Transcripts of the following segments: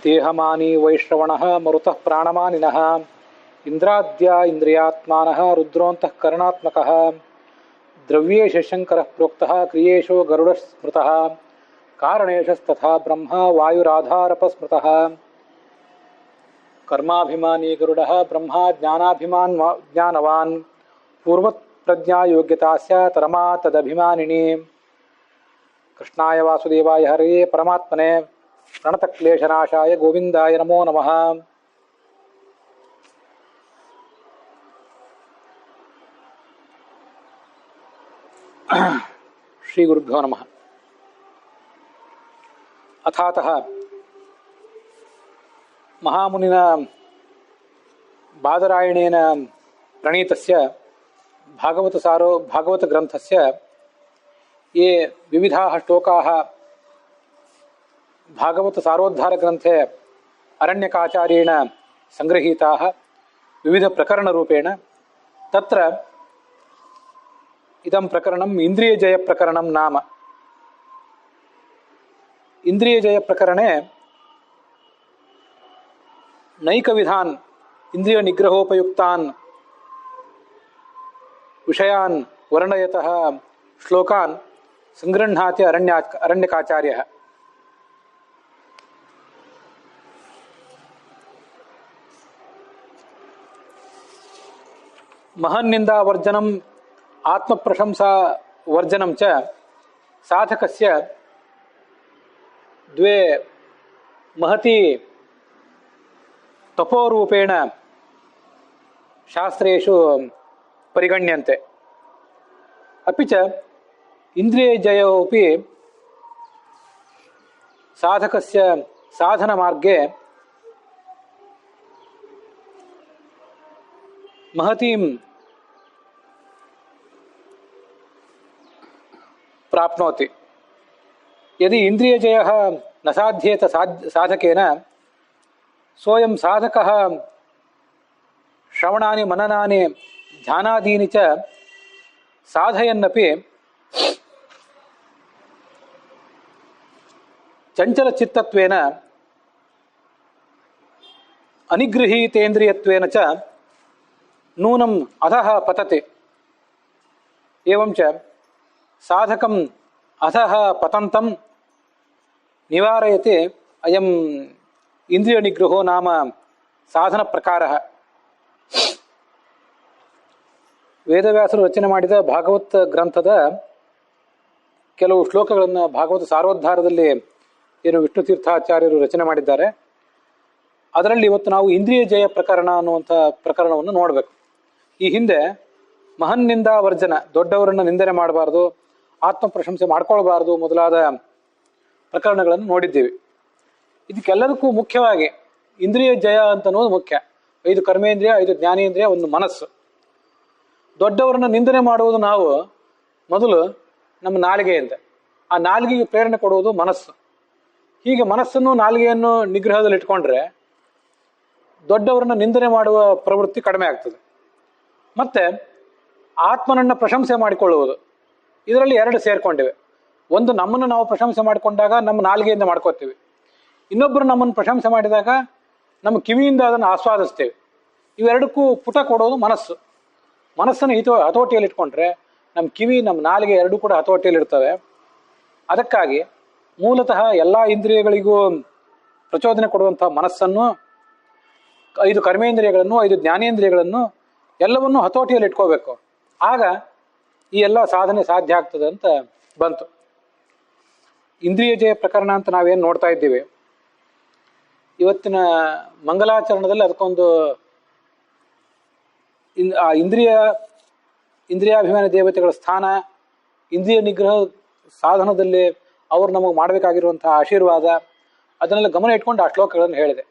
ದೇಹಮಾನಿ ವೈಶ್ರವಣಃ ಮರುತಃ ಪ್ರಾಣಮಾನಿನಃ ಇಂದ್ರಾದ್ಯ ಇಂದ್ರಿಯಾತ್ಮಾನಃ ರುದ್ರೋಂತಃ ಕರ್ಣಾತ್ಮಕಃ ದ್ರವ್ಯೇಶ ಶಂಕರಃ ಪ್ರೋಕ್ತಃ ಕ್ರಿಯೇಶೋ ಗರುಡಃ ಸ್ಮೃತಃ ಕಾರಣೇಶಸ್ತಥಾ ಬ್ರಹ್ಮ ವಾಯುರಾಧಾರಪಸ್ಮೃತಃ ಕರ್ಮಾಭಿಮಾನಿ ಗರುಡಃ ಬ್ರಹ್ಮ ಜ್ಞಾನವಾನ್ ಪೂರ್ವತ್ ಪ್ರಜ್ಞಾ ಯೋಗ್ಯತಾ ಸ್ಯಾತ್ रमा ತದಭಿಮಾನಿನಿ. ಕೃಷ್ಣಾಯ ವಾಸುದೇವಾಯ ಹರೇ ಪರಮಾತ್ಮನೆ ಪ್ರಣತಕ್ಲೇಶನಾಶಾಯ ಗೋವಿಂದಾಯ ನಮೋ ನಮಃ. ಶ್ರೀ ಗುರುಭ್ಯೋ ನಮಃ. ಅಥಾತಃ ಮಹಾಮುನಿನ ಬಾದರಾಯಣೇನ ಪ್ರಣೀತಸ್ಯ ಭಾಗವತ ಗ್ರಂಥಸ್ಯ ये विविधाः श्लोकाः भागवत सारोद्धार ग्रंथे अरण्यकाचार्येण संगृहीताः विविध प्रकरण रूपेण तत्र इदं प्रकरणम् इन्द्रियजय प्रकरणं नाम. इन्द्रियजय प्रकरणे नैकविधान् इंद्रिय निग्रहोपयुक्तान् विषयान् वर्णयतः श्लोकान् संगृह्णाति अरण्यकाचार्यः. महन्निंदा वर्जनम् आत्मप्रशंसा वर्जनं च साधकस्य द्वे महती तपोरूपेण शास्त्रेषु परिगण्यन्ते. अपि च इंद्रियजयोपि साधकस्य साधनमार्गे महतीं प्राप्नोति. यदि इंद्रियजयः न साध्येत साधकेन सोऽयं साधकः श्रवणानि मननानि ध्यानादीनि च साधयन्नपि चंचलचित्तत्वेन अनिगृहीतेन्द्रियत्वेन च नूनम् अधः पतति. एवं च साधकम् अधः पतन्तं निवारयति अयम् इन्द्रियनिग्रहो नाम साधनप्रकारः. ವೇದವ್ಯಾಸರು ರಚನೆ ಮಾಡಿದ ಭಾಗವತ ಗ್ರಂಥದ ಕೆಲವು ಶ್ಲೋಕಗಳನ್ನು ಭಾಗವತ ಸಾರೋದ್ಧಾರದಲ್ಲಿ ಏನು ವಿಷ್ಣು ತೀರ್ಥಾಚಾರ್ಯರು ರಚನೆ ಮಾಡಿದ್ದಾರೆ. ಅದರಲ್ಲಿ ಇವತ್ತು ನಾವು ಇಂದ್ರಿಯ ಜಯ ಪ್ರಕರಣ ಅನ್ನುವಂಥ ಪ್ರಕರಣವನ್ನು ನೋಡಬೇಕು. ಈ ಹಿಂದೆ ಮಹನ್ನಿಂದ ವರ್ಜನ, ದೊಡ್ಡವರನ್ನು ನಿಂದನೆ ಮಾಡಬಾರ್ದು, ಆತ್ಮ ಪ್ರಶಂಸೆ ಮಾಡ್ಕೊಳ್ಬಾರ್ದು ಮೊದಲಾದ ಪ್ರಕರಣಗಳನ್ನು ನೋಡಿದ್ದೀವಿ. ಇದಕ್ಕೆಲ್ಲದಕ್ಕೂ ಮುಖ್ಯವಾಗಿ ಇಂದ್ರಿಯ ಜಯ ಅಂತ ಅನ್ನೋದು ಮುಖ್ಯ. 5 ಕರ್ಮೇಂದ್ರಿಯ, 5 ಜ್ಞಾನೇಂದ್ರಿಯ, 1 ಮನಸ್ಸು. ದೊಡ್ಡವರನ್ನು ನಿಂದನೆ ಮಾಡುವುದು ನಾವು ಮೊದಲು ನಮ್ಮ ನಾಲಿಗೆಯಿಂದ, ಆ ನಾಲಿಗೆಗೆ ಪ್ರೇರಣೆ ಕೊಡುವುದು ಮನಸ್ಸು. ಹೀಗೆ ಮನಸ್ಸನ್ನು ನಾಲಿಗೆಯನ್ನು ನಿಗ್ರಹದಲ್ಲಿ ಇಟ್ಕೊಂಡ್ರೆ ದೊಡ್ಡವರನ್ನು ನಿಂದನೆ ಮಾಡುವ ಪ್ರವೃತ್ತಿ ಕಡಿಮೆ ಆಗ್ತದೆ. ಮತ್ತೆ ಆತ್ಮನನ್ನು ಪ್ರಶಂಸೆ ಮಾಡಿಕೊಳ್ಳುವುದು, ಇದರಲ್ಲಿ 2 ಸೇರ್ಕೊಂಡಿವೆ. ಒಂದು, ನಮ್ಮನ್ನು ನಾವು ಪ್ರಶಂಸೆ ಮಾಡಿಕೊಂಡಾಗ ನಮ್ಮ ನಾಲಿಗೆಯಿಂದ ಮಾಡ್ಕೋತೀವಿ. ಇನ್ನೊಬ್ಬರು ನಮ್ಮನ್ನು ಪ್ರಶಂಸೆ ಮಾಡಿದಾಗ ನಮ್ಮ ಕಿವಿಯಿಂದ ಅದನ್ನು ಆಸ್ವಾದಿಸ್ತೇವೆ. ಇವೆರಡಕ್ಕೂ ಪುಟ ಕೊಡೋದು ಮನಸ್ಸು. ಮನಸ್ಸನ್ನು ಹತೋಟಿಯಲ್ಲಿ ಇಟ್ಕೊಂಡ್ರೆ ನಮ್ಮ ಕಿವಿ, ನಮ್ಮ ನಾಲಿಗೆ ಎರಡೂ ಕೂಡ ಹತೋಟಿಯಲ್ಲಿ ಇರ್ತವೆ. ಅದಕ್ಕಾಗಿ ಮೂಲತಃ ಎಲ್ಲ ಇಂದ್ರಿಯಗಳಿಗೂ ಪ್ರಚೋದನೆ ಕೊಡುವಂತಹ ಮನಸ್ಸನ್ನು, 5 ಕರ್ಮೇಂದ್ರಿಯಗಳನ್ನು, 5 ಜ್ಞಾನೇಂದ್ರಿಯಗಳನ್ನು ಎಲ್ಲವನ್ನೂ ಹತೋಟಿಯಲ್ಲಿ ಇಟ್ಕೋಬೇಕು. ಆಗ ಈ ಎಲ್ಲ ಸಾಧನೆ ಸಾಧ್ಯ ಆಗ್ತದೆ ಅಂತ ಬಂತು. ಇಂದ್ರಿಯ ಜಯ ಪ್ರಕರಣ ಅಂತ ನಾವೇನು ನೋಡ್ತಾ ಇದ್ದೀವಿ, ಇವತ್ತಿನ ಮಂಗಲಾಚರಣದಲ್ಲಿ ಅದಕ್ಕೊಂದು ಇಂದ್ರಿಯಾಭಿಮಾನಿ ದೇವತೆಗಳ ಸ್ಥಾನ, ಇಂದ್ರಿಯ ನಿಗ್ರಹ ಸಾಧನದಲ್ಲಿ ಅವರು ನಮಗೆ ಮಾಡಬೇಕಾಗಿರುವಂತಹ ಆಶೀರ್ವಾದ, ಅದನ್ನೆಲ್ಲ ಗಮನ ಇಟ್ಕೊಂಡು ಆ ಶ್ಲೋಕಗಳನ್ನು ಹೇಳಿದೆ.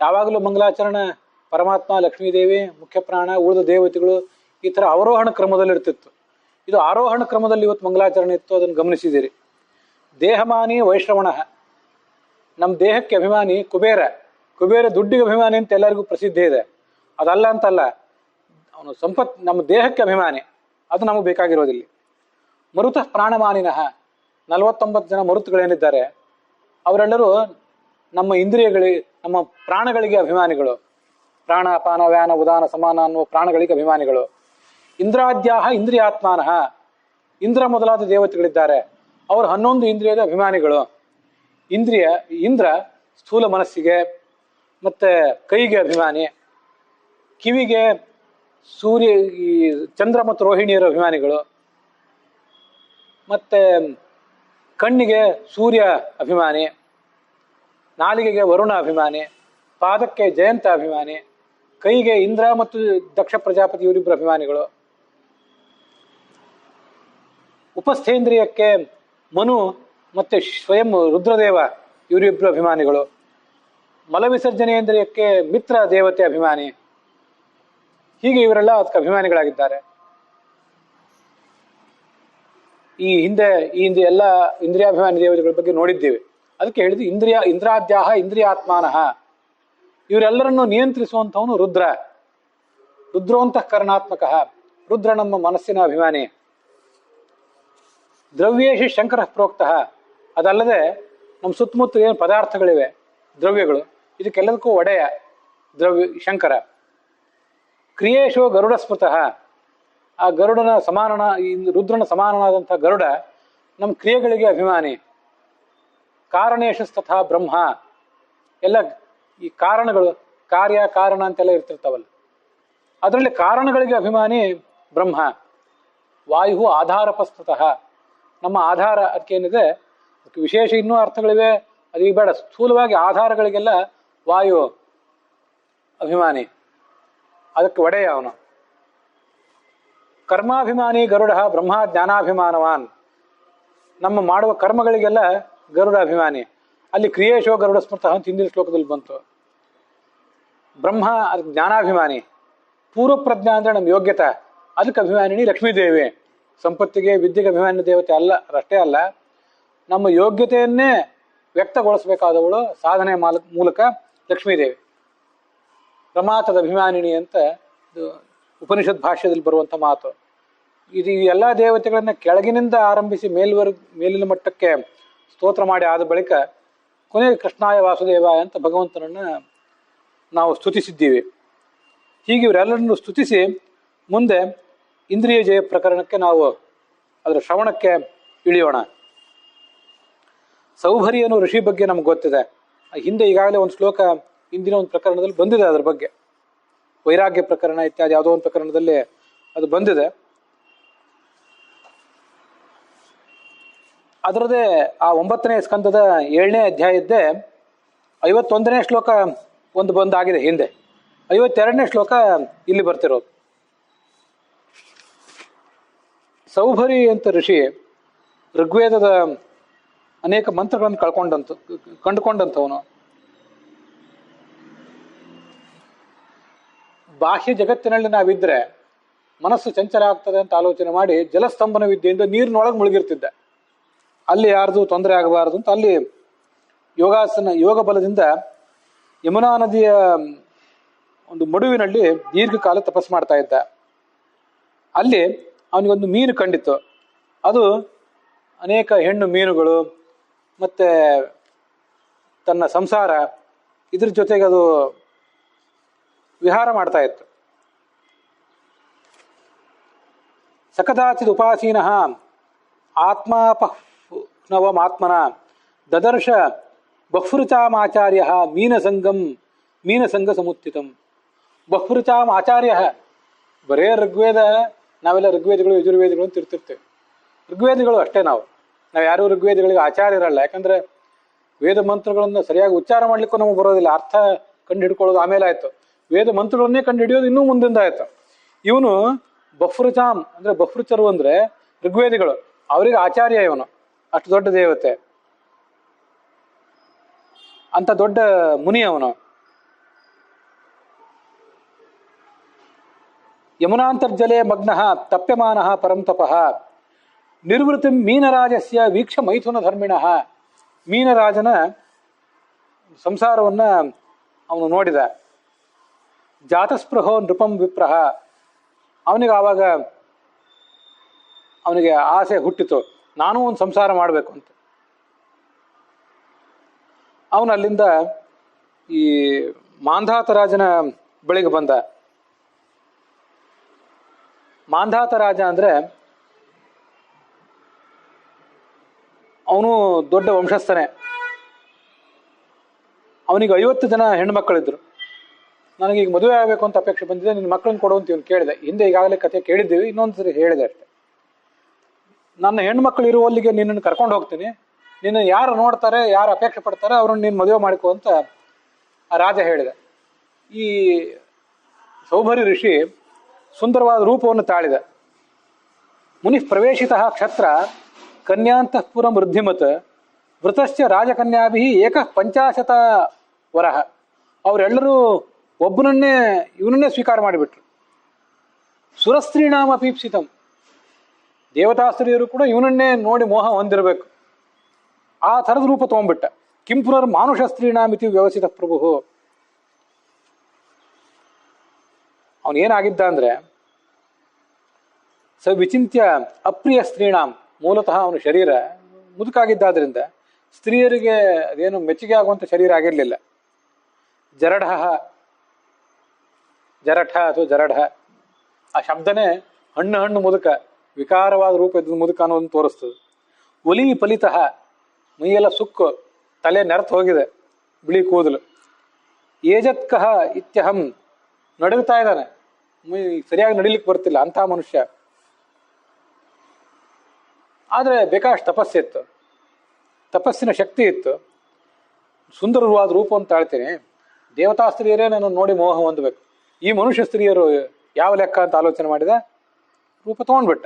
ಯಾವಾಗಲೂ ಮಂಗಲಾಚರಣೆ ಪರಮಾತ್ಮ, ಲಕ್ಷ್ಮೀದೇವಿ, ಮುಖ್ಯ ಪ್ರಾಣ, ಉಳಿದ ದೇವತೆಗಳು ಈ ಥರ ಅವರೋಹಣ ಕ್ರಮದಲ್ಲಿ ಇರ್ತಿತ್ತು. ಇದು ಆರೋಹಣ ಕ್ರಮದಲ್ಲಿ ಇವತ್ತು ಮಂಗಲಾಚರಣೆ ಇತ್ತು. ಅದನ್ನು ಗಮನಿಸಿದ್ದೀರಿ. ದೇಹಮಾನಿ ವೈಶ್ರವಣ, ನಮ್ಮ ದೇಹಕ್ಕೆ ಅಭಿಮಾನಿ ಕುಬೇರ. ಕುಬೇರ ದುಡ್ಡಿಗೆ ಅಭಿಮಾನಿ ಅಂತ ಎಲ್ಲರಿಗೂ ಪ್ರಸಿದ್ಧಿ ಇದೆ. ಅದಲ್ಲ ಅಂತಲ್ಲ, ಅವನು ಸಂಪತ್ ನಮ್ಮ ದೇಹಕ್ಕೆ ಅಭಿಮಾನಿ, ಅದು ನಮಗೆ ಬೇಕಾಗಿರೋದಿಲ್ಲ. ಮರುತಃ ಪ್ರಾಣಮಾನಿನಃ, 49 ಜನ ಮರುತುಗಳೇನಿದ್ದಾರೆ ಅವರೆಲ್ಲರೂ ನಮ್ಮ ಇಂದ್ರಿಯಗಳಿಗೆ, ನಮ್ಮ ಪ್ರಾಣಗಳಿಗೆ ಅಭಿಮಾನಿಗಳು. ಪ್ರಾಣ ಅಪಾನ ವ್ಯಾನ ಉದಾನ ಸಮಾನ ಅನ್ನುವ ಪ್ರಾಣಗಳಿಗೆ ಅಭಿಮಾನಿಗಳು. ಇಂದ್ರಾದ್ಯಾಹ ಇಂದ್ರಿಯಾತ್ಮಾನಃ, ಇಂದ್ರ ಮೊದಲಾದ ದೇವತೆಗಳಿದ್ದಾರೆ, ಅವರು 11 ಇಂದ್ರಿಯದ ಅಭಿಮಾನಿಗಳು. ಇಂದ್ರ ಸ್ಥೂಲ ಮನಸ್ಸಿಗೆ ಮತ್ತೆ ಕೈಗೆ ಅಭಿಮಾನಿ, ಕಿವಿಗೆ ಈ ಚಂದ್ರ ಮತ್ತು ರೋಹಿಣಿಯರ ಅಭಿಮಾನಿಗಳು, ಮತ್ತೆ ಕಣ್ಣಿಗೆ ಸೂರ್ಯ ಅಭಿಮಾನಿ, ನಾಲಿಗೆಗೆ ವರುಣ ಅಭಿಮಾನಿ, ಪಾದಕ್ಕೆ ಜಯಂತ ಅಭಿಮಾನಿ, ಕೈಗೆ ಇಂದ್ರ ಮತ್ತು ದಕ್ಷ ಪ್ರಜಾಪತಿ ಇವರಿಬ್ಬರು ಅಭಿಮಾನಿಗಳು, ಉಪಸ್ಥೇಂದ್ರಿಯಕ್ಕೆ ಮನು ಮತ್ತೆ ಸ್ವಯಂ ರುದ್ರದೇವ ಇವರಿಬ್ಬರು ಅಭಿಮಾನಿಗಳು, ಮಲವಿಸರ್ಜನೇಂದ್ರಿಯಕ್ಕೆ ಮಿತ್ರ ದೇವತೆ ಅಭಿಮಾನಿ. ಹೀಗೆ ಇವರೆಲ್ಲ ಅದಕ್ಕೆ ಅಭಿಮಾನಿಗಳಾಗಿದ್ದಾರೆ. ಈ ಹಿಂದೆ ಎಲ್ಲ ಇಂದ್ರಿಯಾಭಿಮಾನಿ ದೇವತೆಗಳ ಬಗ್ಗೆ ನೋಡಿದ್ದೇವೆ. ಅದಕ್ಕೆ ಹೇಳಿದ್ದು ಇಂದ್ರಾದ್ಯಾಹ ಇಂದ್ರಿಯಾತ್ಮಾನಃ. ಇವರೆಲ್ಲರನ್ನು ನಿಯಂತ್ರಿಸುವಂಥವನು ರುದ್ರೋಂತಃಕರಣಾತ್ಮಕ. ರುದ್ರ ನಮ್ಮ ಮನಸ್ಸಿನ ಅಭಿಮಾನಿ. ದ್ರವ್ಯೇಶಿ ಶಂಕರ ಪ್ರೋಕ್ತಃ. ಅದಲ್ಲದೆ ನಮ್ಮ ಸುತ್ತಮುತ್ತ ಏನು ಪದಾರ್ಥಗಳಿವೆ, ದ್ರವ್ಯಗಳು, ಇದಕ್ಕೆಲ್ಲದಕ್ಕೂ ಒಡೆಯ ಶಂಕರ. ಕ್ರಿಯೇಶೋ ಗರುಡ ಸ್ಮೃತಃ. ಆ ಗರುಡನ ರುದ್ರನ ಸಮಾನನಾದಂಥ ಗರುಡ ನಮ್ಮ ಕ್ರಿಯೆಗಳಿಗೆ ಅಭಿಮಾನಿ. ಕಾರಣೇಶು ತಥಾ ಬ್ರಹ್ಮ. ಎಲ್ಲ ಈ ಕಾರಣಗಳು, ಕಾರ್ಯ ಕಾರಣ ಅಂತೆಲ್ಲ ಇರ್ತಿರ್ತಾವಲ್ಲ, ಅದರಲ್ಲಿ ಕಾರಣಗಳಿಗೆ ಅಭಿಮಾನಿ ಬ್ರಹ್ಮ. ವಾಯು ಆಧಾರಪಸ್ತತಃ. ನಮ್ಮ ಆಧಾರ ಅದಕ್ಕೇನಿದೆ, ಅದಕ್ಕೆ ವಿಶೇಷ ಇನ್ನೂ ಅರ್ಥಗಳಿವೆ, ಅದೀಗ ಬೇಡ. ಸ್ಥೂಲವಾಗಿ ಆಧಾರಗಳಿಗೆಲ್ಲ ವಾಯು ಅಭಿಮಾನಿ, ಅದಕ್ಕೆ ಒಡೆಯ ಅವನು. ಕರ್ಮಾಭಿಮಾನಿ ಗರುಡ ಬ್ರಹ್ಮ ಜ್ಞಾನಾಭಿಮಾನವಾನ್. ನಮ್ಮ ಮಾಡುವ ಕರ್ಮಗಳಿಗೆಲ್ಲ ಗರುಡ ಅಭಿಮಾನಿ. ಅಲ್ಲಿ ಕ್ರಿಯೇಶೋ ಗರುಡ ಸ್ಮೃತಃ ಅಂತ ಹಿಂದಿನ ಶ್ಲೋಕದಲ್ಲಿ ಬಂತು. ಬ್ರಹ್ಮ ಅದಕ್ಕೆ ಜ್ಞಾನಾಭಿಮಾನಿ. ಪೂರ್ವ ಪ್ರಜ್ಞಾ ಅಂದ್ರೆ ನಮ್ಮ ಯೋಗ್ಯತೆ, ಅದಕ್ಕೆ ಅಭಿಮಾನಿನಿ ಲಕ್ಷ್ಮೀದೇವಿ. ಸಂಪತ್ತಿಗೆ ವಿದ್ಯೆಗೆ ಅಭಿಮಾನಿ ದೇವತೆ ಅಷ್ಟೇ ಅಲ್ಲ, ನಮ್ಮ ಯೋಗ್ಯತೆಯನ್ನೇ ವ್ಯಕ್ತಗೊಳಿಸಬೇಕಾದವಳು ಸಾಧನೆ ಮೂಲಕ ಲಕ್ಷ್ಮೀದೇವಿ. ಪ್ರಮಾತದ ಅಭಿಮಾನಿನಿ ಅಂತ ಉಪನಿಷತ್ ಭಾಷ್ಯದಲ್ಲಿ ಬರುವಂಥ ಮಾತು. ಇದು ಎಲ್ಲ ದೇವತೆಗಳನ್ನ ಕೆಳಗಿನಿಂದ ಆರಂಭಿಸಿ ಮೇಲಿನ ಮಟ್ಟಕ್ಕೆ ಸ್ತೋತ್ರ ಮಾಡಿ ಆದ ಬಳಿಕ ಕೊನೆಗೆ ಕೃಷ್ಣಾಯ ವಾಸುದೇವಾಯ ಅಂತ ಭಗವಂತನನ್ನ ನಾವು ಸ್ತುತಿಸಿದ್ದೀವಿ. ಹೀಗೆ ಇವರೆಲ್ಲರನ್ನು ಸ್ತುತಿಸಿ ಮುಂದೆ ಇಂದ್ರಿಯ ಜಯ ಪ್ರಕರಣಕ್ಕೆ ನಾವು ಅದರ ಶ್ರವಣಕ್ಕೆ ಇಳಿಯೋಣ. ಸೌಭರಿ ಅನ್ನೋ ಋಷಿ ಬಗ್ಗೆ ನಮ್ಗೆ ಗೊತ್ತಿದೆ. ಹಿಂದೆ ಈಗಾಗಲೇ ಒಂದು ಶ್ಲೋಕ ಹಿಂದಿನ ಒಂದು ಪ್ರಕರಣದಲ್ಲಿ ಬಂದಿದೆ ಅದ್ರ ಬಗ್ಗೆ. ವೈರಾಗ್ಯ ಪ್ರಕರಣ ಇತ್ಯಾದಿ ಯಾವುದೋ ಒಂದು ಪ್ರಕರಣದಲ್ಲಿ ಅದು ಬಂದಿದೆ. ಅದರದೇ ಆ 9ನೇ ಸ್ಕಂದದ 7ನೇ ಅಧ್ಯಾಯದ್ದೇ 51ನೇ ಶ್ಲೋಕ ಒಂದು ಬಂದಾಗಿದೆ ಹಿಂದೆ. 52ನೇ ಶ್ಲೋಕ ಇಲ್ಲಿ ಬರ್ತಿರೋದು. ಸೌಭರಿ ಅಂತ ಋಷಿ ಋಗ್ವೇದದ ಅನೇಕ ಮಂತ್ರಗಳನ್ನು ಕಂಡುಕೊಂಡಂಥವನು. ಬಾಹ್ಯ ಜಗತ್ತಿನಲ್ಲಿ ನಾವಿದ್ರೆ ಮನಸ್ಸು ಚಂಚಲ ಆಗ್ತದೆ ಅಂತ ಆಲೋಚನೆ ಮಾಡಿ ಜಲಸ್ತಂಭನ ವಿದ್ಯೆಯಿಂದ ನೀರಿನೊಳಗೆ ಮುಳುಗಿರ್ತಿದ್ದ. ಅಲ್ಲಿ ಯಾರ್ದು ತೊಂದರೆ ಆಗಬಾರದು ಅಂತ ಅಲ್ಲಿ ಯೋಗ ಬಲದಿಂದ ಯಮುನಾ ನದಿಯ ಒಂದು ಮಡುವಿನಲ್ಲಿ ದೀರ್ಘಕಾಲ ತಪಸ್ಸು ಮಾಡ್ತಾ ಇದ್ದ. ಅಲ್ಲಿ ಅವನಿಗೊಂದು ಮೀನು ಕಂಡಿತ್ತು. ಅದು ಅನೇಕ ಹೆಣ್ಣು ಮೀನುಗಳು ಮತ್ತೆ ತನ್ನ ಸಂಸಾರ ಇದ್ರ ಜೊತೆಗೆ ಅದು ವಿಹಾರ ಮಾಡ್ತಾ ಇತ್ತು. ಸಕದಾಚಿದ್ ಉಪಾಸೀನಃ ಆತ್ಮಾಪನವಮಾತ್ಮನ ದದರ್ಶ ಬಹ್ವೃಚಾಮಾಚಾರ್ಯ ಮೀನಸಂಗ ಸಮುತ್ಥಿತಂ. ಬಹ್ವೃಚಾಮ್ ಆಚಾರ್ಯ, ಬರೇ ಋಗ್ವೇದ, ನಾವೆಲ್ಲ ಋಗ್ವೇದಗಳು ಯಜುರ್ವೇದಗಳು ಅಂತ ಇರ್ತಿರ್ತೇವೆ. ಋಗ್ವೇದಿಗಳು ಅಷ್ಟೇ. ನಾವು ಯಾರೂ ಋಗ್ವೇದಿಗಳಿಗೆ ಆಚಾರ್ಯರಲ್ಲ. ಯಾಕಂದ್ರೆ ವೇದ ಮಂತ್ರಗಳನ್ನು ಸರಿಯಾಗಿ ಉಚ್ಚಾರ ಮಾಡ್ಲಿಕ್ಕೂ ನಮಗೆ ಬರೋದಿಲ್ಲ. ಅರ್ಥ ಕಂಡು ಹಿಡ್ಕೊಳ್ಳೋದು ಆಮೇಲೆ ಆಯ್ತು. ವೇದ ಮಂತ್ರಗಳನ್ನೇ ಕಂಡು ಹಿಡಿಯೋದು ಇನ್ನೂ ಮುಂದಿಂದ ಆಯ್ತು. ಇವನು ಬಹ್ವೃಚಾಮ್ ಅಂದ್ರೆ ಬಹ್ವೃಚರು ಅಂದ್ರೆ ಋಗ್ವೇದಿಗಳು, ಅವರಿಗೆ ಆಚಾರ್ಯ ಇವನು. ಅಷ್ಟು ದೊಡ್ಡ ದೇವತೆ, ಅಂತ ದೊಡ್ಡ ಮುನಿ ಅವನು. ಯಮುನಾಂತರ್ಜಲೆ ಮಗ್ನಃ ತಪ್ಯಮಾನಃ ಪರಂ ತಪಃ ನಿರ್ವೃತಿಂ ಮೀನರಾಜಸ್ಯ ವೀಕ್ಷ ಮೈಥುನ ಧರ್ಮಿಣಃ. ಮೀನರಾಜನ ಸಂಸಾರವನ್ನ ಅವನು ನೋಡಿದ. ಜಾತಸ್ಪೃಹೋ ನೃಪಂ ವಿಪ್ರಹ. ಅವನಿಗೆ ಆಸೆ ಹುಟ್ಟಿತು, ನಾನೂ ಒಂದು ಸಂಸಾರ ಮಾಡಬೇಕು ಅಂತ. ಅವನು ಅಲ್ಲಿಂದ ಈ ಮಾಂಧಾತ ರಾಜನ ಬಳಿಗೆ ಬಂದ. ಮಾಂಧಾತ ರಾಜ ಅಂದ್ರೆ ಅವನು ದೊಡ್ಡ ವಂಶಸ್ಥನೇ. ಅವನಿಗೆ 50 ಜನ ಹೆಣ್ಮಕ್ಳಿದ್ರು. ನನಗೀಗ ಮದುವೆ ಆಗಬೇಕು ಅಂತ ಅಪೇಕ್ಷೆ ಬಂದಿದೆ, ನಿನ್ನ ಮಕ್ಕಳನ್ನ ಕೊಡು ಅಂತ ಇವನು ಕೇಳಿದೆ. ಹಿಂದೆ ಈಗಾಗಲೇ ಕಥೆ ಕೇಳಿದ್ದೀವಿ, ಇನ್ನೊಂದ್ಸರಿ ಹೇಳಿದೆ ಅಷ್ಟೆ. ನನ್ನ ಹೆಣ್ಮಕ್ಳು ಇರುವಲ್ಲಿಗೆ ನಿನ್ನನ್ನು ಕರ್ಕೊಂಡು ಹೋಗ್ತೀನಿ, ನಿನ್ನ ಯಾರು ನೋಡ್ತಾರೆ, ಯಾರು ಅಪೇಕ್ಷೆ ಪಡ್ತಾರೆ ಅವ್ರನ್ನ ನೀನು ಮದುವೆ ಮಾಡಿಕೊ ಅಂತ ಆ ರಾಜ ಹೇಳಿದೆ. ಈ ಸೌಭರಿ ಋಷಿ ಸುಂದರವಾದ ರೂಪವನ್ನು ತಾಳಿದ. ಮುನಿ ಪ್ರವೇಶಿತ ಕ್ಷತ್ರ ಕನ್ಯಾಂತಃಪುರ ವೃದ್ಧಿಮತ್ ವೃತಶ್ಚ ರಾಜಕನ್ಯಾಭಿ ಏಕ 50 ವರಹ. ಅವರೆಲ್ಲರೂ ಇವನನ್ನೇ ಸ್ವೀಕಾರ ಮಾಡಿಬಿಟ್ರು. ಸುರಸ್ತ್ರೀಣಾಮ ಅಪೀಪ್ಸಿತಂ, ದೇವತಾಸ್ತ್ರೀಯರು ಕೂಡ ಇವನನ್ನೇ ನೋಡಿ ಮೋಹ ಹೊಂದಿರಬೇಕು, ಆ ಥರದ ರೂಪ ತಗೊಂಡ್ಬಿಟ್ಟ. ಕಿಂಪುನರ್ ಮಾನುಷ ಸ್ತ್ರೀಣಾಮಿತಿ ವ್ಯವಸ್ಥಿತ ಪ್ರಭು. ಅವನೇನಾಗಿದ್ದ ಅಂದ್ರೆ ವಿಚಿಂತ್ಯ ಅಪ್ರಿಯ ಸ್ತ್ರೀಣಾಂ, ಮೂಲತಃ ಅವನ ಶರೀರ ಮುದುಕಾಗಿದ್ದಾದ್ರಿಂದ ಸ್ತ್ರೀಯರಿಗೆ ಅದೇನು ಮೆಚ್ಚುಗೆ ಆಗುವಂಥ ಶರೀರ ಆಗಿರಲಿಲ್ಲ. ಜರಢ ಅಥವಾ ಜರಢ ಆ ಶಬ್ದನೇ ಹಣ್ಣು ಮುದುಕ, ವಿಕಾರವಾದ ರೂಪ ಇದ್ದ ಮುದುಕ ಅನ್ನೋದನ್ನು ತೋರಿಸ್ತದೆ. ಒಲಿ ಫಲಿತಃ, ಮೈಯೆಲ್ಲ ಸುಕ್ಕು, ತಲೆ ನೆರೆತು ಹೋಗಿದೆ, ಬಿಳಿ ಕೂದಲು. ಏಜತ್ಕಃ ಇತ್ಯಹಂ, ನಡುಗ್ತಾ ಇದ್ದಾನೆ, ಸರಿಯಾಗಿ ನಡಿಲಿಕ್ಕೆ ಬರ್ತಿಲ್ಲ ಅಂಥ ಮನುಷ್ಯ. ಆದರೆ ಬೇಕಾಷ್ಟು ತಪಸ್ಸಿತ್ತು, ತಪಸ್ಸಿನ ಶಕ್ತಿ ಇತ್ತು. ಸುಂದರವಾದ ರೂಪವನ್ನು ತಾಳ್ತೀನಿ, ದೇವತಾ ಸ್ತ್ರೀಯರೇ ನಾನು ನೋಡಿ ಮೋಹ ಹೊಂದಬೇಕು, ಈ ಮನುಷ್ಯ ಸ್ತ್ರೀಯರು ಯಾವ ಲೆಕ್ಕ ಅಂತ ಆಲೋಚನೆ ಮಾಡಿದ, ರೂಪ ತಗೊಂಡ್ಬಿಟ್ಟ.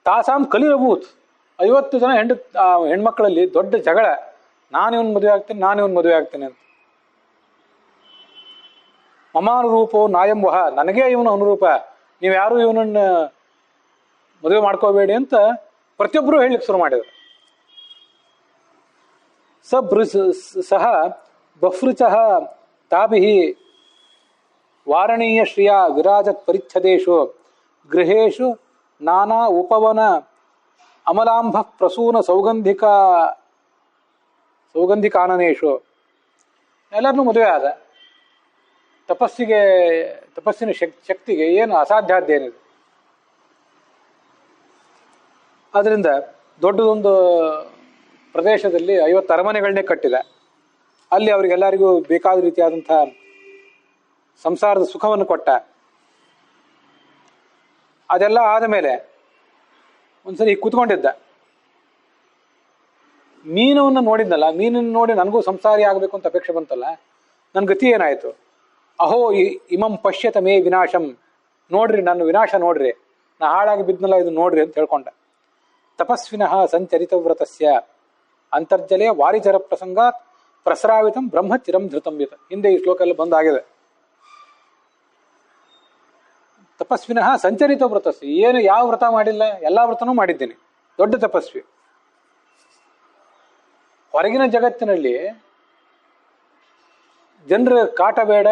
ತಾಸಾಂ ಕಲಿರಭೂತ್, 50 ಜನ ಹೆಣ್ಮಕ್ಳಲ್ಲಿ ದೊಡ್ಡ ಜಗಳ, ನಾನು ಇವನ್ ಮದುವೆ ಆಗ್ತೇನೆ ಅಂತ. ಮಮಾನುರೂಪೋ ನಾಯಂವಹ, ನನಗೇ ಇವನು ಅನುರೂಪ, ನೀವು ಯಾರು ಇವನನ್ನ ಮದುವೆ ಮಾಡ್ಕೋಬೇಡಿ ಅಂತ ಪ್ರತಿಯೊಬ್ಬರು ಹೇಳಲಿಕ್ಕೆ ಶುರು ಮಾಡಿದರು. ಸಹ ಬಫೃಚಃ ತಾಭಿಃ ವಾರಣೀಯ ಶ್ರಿಯ ವಿರಾಜತ್ ಪರಿಚ್ಛದೇಶು ಗೃಹೇಶು ನಾನಾ ಉಪವನ ಅಮಲಾಂಭ ಪ್ರಸೂನ ಸೌಗಂಧಿಕಾನನೇಶು. ಎಲ್ಲರನ್ನೂ ಮದುವೆ ಆದ. ತಪಸ್ಸಿನ ಶಕ್ತಿಗೆ ಏನು ಅಸಾಧ್ಯಾಧ್ಯ ಏನಿದೆ. ಅದರಿಂದ ದೊಡ್ಡದೊಂದು ಪ್ರದೇಶದಲ್ಲಿ 50 ಅರಮನೆಗಳನ್ನೇ ಕಟ್ಟಿದ. ಅಲ್ಲಿ ಅವರಿಗೆಲ್ಲರಿಗೂ ಬೇಕಾದ ರೀತಿಯಾದಂಥ ಸಂಸಾರದ ಸುಖವನ್ನು ಕೊಟ್ಟ. ಅದೆಲ್ಲ ಆದ ಮೇಲೆ ಒಂದ್ಸರಿ ಕೂತ್ಕೊಂಡಿದ್ದ. ಮೀನವನ್ನು ನೋಡಿದ್ನಲ್ಲ, ಮೀನನ್ನು ನೋಡಿ ನನಗೂ ಸಂಸಾರಿ ಆಗಬೇಕು ಅಂತ ಅಪೇಕ್ಷೆ ಬಂತಲ್ಲ, ನನ್ನ ಗತಿ ಏನಾಯಿತು? ಅಹೋ ಇಮಂ ಪಶ್ಯತ ಮೇ ವಿನಾಶಂ, ನೋಡ್ರಿ ನನ್ನ ವಿನಾಶ ನೋಡ್ರಿ, ನಾ ಹಾಳಾಗಿ ಬಿದ್ನಲ್ಲ ಇದು ನೋಡ್ರಿ ಅಂತ ಹೇಳ್ಕೊಂಡ. ತಪಸ್ವಿನಃ ಸಂಚರಿತವ್ರತಸ್ಯ ಅಂತರ್ಜಲೆ ವಾರಿಚರ ಪ್ರಸಂಗಾತ್ ಪ್ರಸ್ರಾವಿತಂ ಬ್ರಹ್ಮ ಚಿರಂ ಧೃತಂ ಯತ್. ಹಿಂದೆ ಈ ಶ್ಲೋಕ ಎಲ್ಲ ಬಂದಾಗಿದೆ. ತಪಸ್ವಿನಃ ಸಂಚರಿತ ವ್ರತಸ್ಯ, ಏನು ಯಾವ ವ್ರತ ಮಾಡಿಲ್ಲ, ಎಲ್ಲ ವ್ರತನೂ ಮಾಡಿದ್ದೇನೆ, ದೊಡ್ಡ ತಪಸ್ವಿ. ಹೊರಗಿನ ಜಗತ್ತಿನಲ್ಲಿ ಜನರ ಕಾಟ ಬೇಡ,